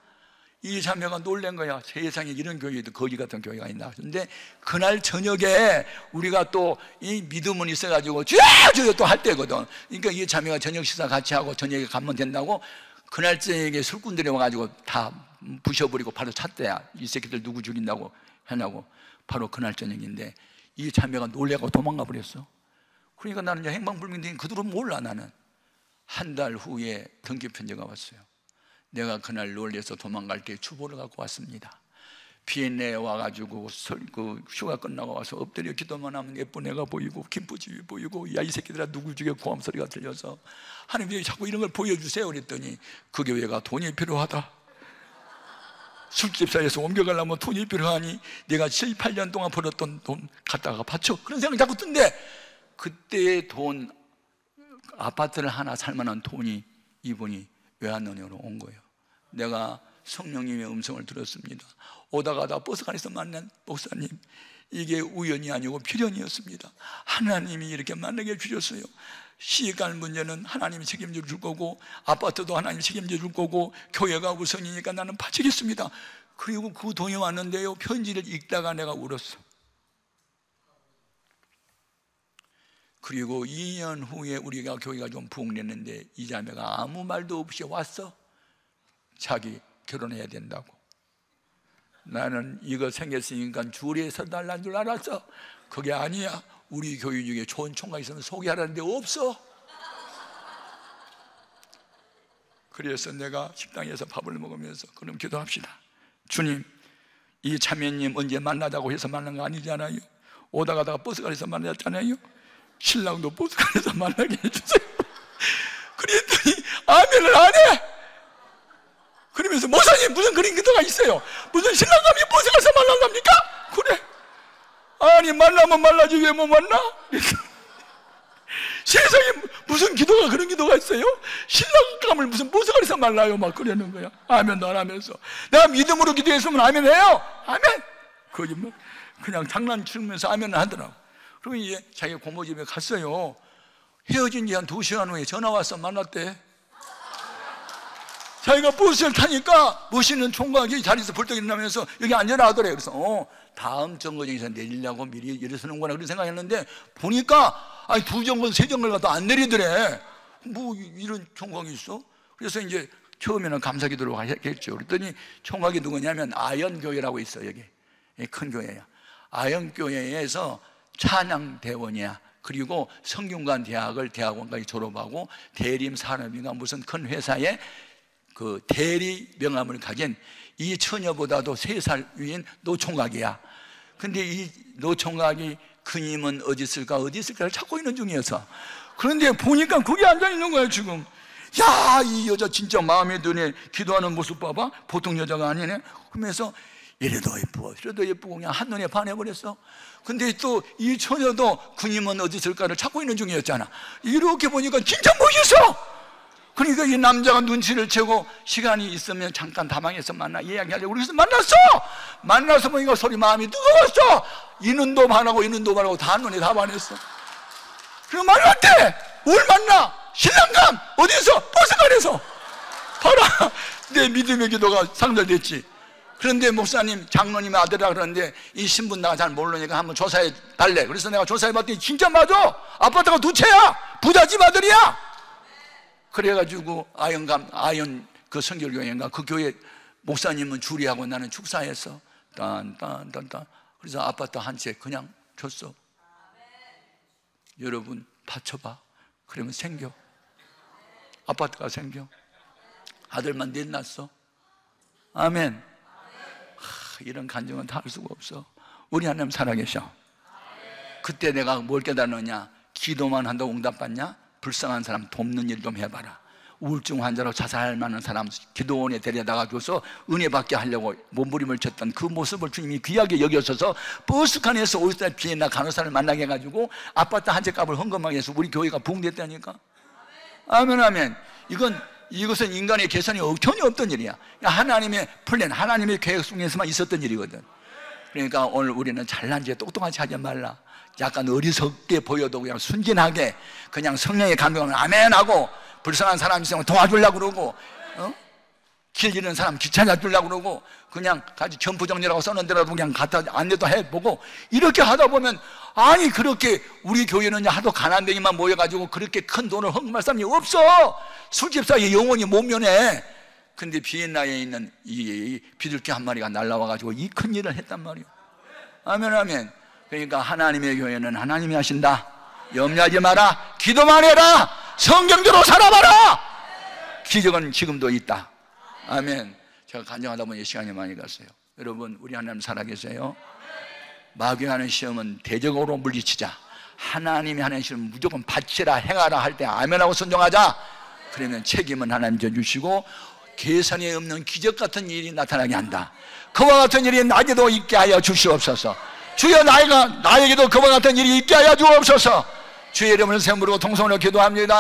이 자매가 놀란 거야. 세상에 이런 교회도 거지 같은 교회가 있나. 근데 그날 저녁에 우리가 또 이 믿음은 있어가지고 쥐어쥐어 또 할 때거든. 그러니까 이 자매가 저녁 식사 같이 하고 저녁에 가면 된다고, 그날 저녁에 술꾼들이 와가지고 다 부셔버리고 바로 찼대야. 이 새끼들 누구 죽인다고 하냐고. 바로 그날 저녁인데 이 자매가 놀래고 도망가 버렸어. 그러니까 나는 이제 행방불명된 그들은 몰라. 나는 한 달 후에 등기 편지가 왔어요. 내가 그날 놀래서 도망갈 때 주보를 갖고 왔습니다. 비엔나에 와가지고 그 휴가 끝나고 와서 엎드려 기도만 하면 예쁜 애가 보이고 김포집이 보이고, 야 이 새끼들아 누구 죽여 고함 소리가 들려서, 하나님 왜 자꾸 이런 걸 보여주세요? 그랬더니 그 교회가 돈이 필요하다. 술집 사이에서 옮겨가려면 돈이 필요하니 내가 7, 8년 동안 벌었던 돈 갖다가 바쳐. 그런 생각이 자꾸 든데, 그때 돈, 아파트를 하나 살 만한 돈이 이분이 외환은행으로 온 거예요. 내가 성령님의 음성을 들었습니다. 오다 가다 버스 안에서 만난 목사님, 이게 우연이 아니고 필연이었습니다. 하나님이 이렇게 만나게 해주셨어요. 시간 문제는 하나님이 책임져 줄 거고, 아파트도 하나님이 책임져 줄 거고, 교회가 우선이니까 나는 바치겠습니다. 그리고 그 돈이 왔는데요, 편지를 읽다가 내가 울었어. 그리고 2년 후에 우리가 교회가 좀 부흥됐는데 이 자매가 아무 말도 없이 왔어. 자기 결혼해야 된다고. 나는 이거 생겼으니까 줄에 서달라는 줄 알았어. 그게 아니야. 우리 교회 중에 좋은 총각 있으면 소개하라는데 없어. 그래서 내가 식당에서 밥을 먹으면서 그럼 기도합시다. 주님, 이 자매님 언제 만나자고 해서 만난 거 아니잖아요. 오다 가다가 버스가 안에서 만났잖아요. 신랑도 버스간에서 만나게 해주세요. 그랬더니 아멘을 안 해. 그러면서 목사님 무슨 그런 기도가 있어요? 무슨 신랑감이 버스간에서 만난답니까? 그래. 아니 만나면 만나지 왜 못 만나? 세상에 무슨 기도가 그런 기도가 있어요? 신랑감을 무슨 보석거리서 말라요 막 그러는 거야. 아멘도 안 하면서. 내가 믿음으로 기도했으면 아멘 해요. 아멘. 거짓말. 그냥 장난치면서 아멘 하더라고. 그리고 이제 자기 고모 집에 갔어요. 헤어진 지 한 2시간 후에 전화 와서 만났대. 자기가 버스를 타니까 멋있는 총각이 자리에서 벌떡 일어나면서 여기 앉아라 하더래. 그래서 다음 정거장에서 내리려고 미리 일어서는구나 그런 생각했는데 보니까 아니 2정거장 3정거장 가도 안 내리더래. 뭐 이런 총각이 있어? 그래서 이제 처음에는 감사기도로 했겠죠. 그랬더니 총각이 누구냐면 아연교회라고 있어. 여기 큰 교회야. 아연교회에서 찬양대원이야. 그리고 성균관 대학을 대학원까지 졸업하고 대림 산업인가 무슨 큰 회사에 그 대리 명함을 가진 이 처녀보다도 3살 위인 노총각이야. 근데 이 노총각이 그님은 어디 있을까를 찾고 있는 중이어서. 그런데 보니까 거기 앉아 있는 거야 지금. 야, 이 여자 진짜 마음에 드네. 기도하는 모습 봐봐. 보통 여자가 아니네. 그러면서 이래도 예쁘고 저래도 예쁘고 그냥 한눈에 반해버렸어. 근데 또 이 처녀도 그님은 어디 있을까를 찾고 있는 중이었잖아. 이렇게 보니까 진짜 멋있어. 그러니까 이 남자가 눈치를 채고 시간이 있으면 잠깐 다방에서 만나 이야기하려고 그래서 만나서 보니까 소리 마음이 뜨거웠어. 이 눈도 반하고 이 눈도 반하고 다 눈에 다 반했어. 그럼 만났대. 뭘 만나? 신랑감 어디서? 버스관에서. 봐라, 내 믿음의 기도가 상달됐지. 그런데 목사님 장로님의 아들이라 그러는데 이 신분 내가 잘 모르니까 한번 조사해 달래. 그래서 내가 조사해 봤더니 진짜 맞아. 아파트가 2채야. 부잣집 아들이야. 그래가지고 아연 그 성결교회인가 그 교회 목사님은 주리하고 나는 축사했어. 딴 그래서 아파트 한 채 그냥 줬어. 여러분 받쳐봐. 그러면 생겨. 아파트가 생겨. 아들만 넷 낳았어. 아멘. 이런 간증은 다 할 수가 없어. 우리 하나님 살아계셔. 그때 내가 뭘 깨달았느냐? 기도만 한다고 응답받냐? 불쌍한 사람 돕는 일 좀 해봐라. 우울증 환자로 자살할 만한 사람 기도원에 데려다가 줘서 은혜 받게 하려고 몸부림을 쳤던 그 모습을 주님이 귀하게 여겨서서 버스칸에서 오스트리아 비엔나 간호사를 만나게 해가지고 아파트 한 채 값을 헌금하게 해서 우리 교회가 부흥됐다니까. 아멘 아멘. 이것은 인간의 계산이 전혀 없던 일이야. 하나님의 플랜, 하나님의 계획 속에서만 있었던 일이거든. 그러니까 오늘 우리는 잘난 체 똑똑하지 하지 말라. 약간 어리석게 보여도 그냥 순진하게 그냥 성령의 감동을 아멘하고, 불쌍한 사람 있으면 도와주려고 그러고, 길 잃은 사람 길 찾아주려고 그러고, 그냥 같이 점프정리라고 써놓은 데라도 그냥 갖다 안내도 해보고, 이렇게 하다 보면, 아니 그렇게 우리 교회는 하도 가난뱅이만 모여가지고 그렇게 큰 돈을 헌금할 사람이 없어. 술집사에 영원히 못 면해. 근데 비엔나에 있는 이 비둘기 한 마리가 날라와가지고 이 큰 일을 했단 말이에요. 아멘 아멘. 그러니까 하나님의 교회는 하나님이 하신다. 염려하지 마라. 기도만 해라. 성경대로 살아봐라. 기적은 지금도 있다. 아멘. 제가 간증하다 보니 시간이 많이 갔어요. 여러분 우리 하나님 살아계세요. 마귀하는 시험은 대적으로 물리치자. 하나님이 하는 시험은 무조건 바치라 행하라 할 때 아멘하고 순종하자. 그러면 책임은 하나님 져주시고 계산이 없는 기적 같은 일이 나타나게 한다. 그와 같은 일이 나에게도 있게 하여 주시옵소서. 주여 나에게도 그와 같은 일이 있게 하여 주옵소서. 주의 이름을 세우므로 통성으로 기도합니다.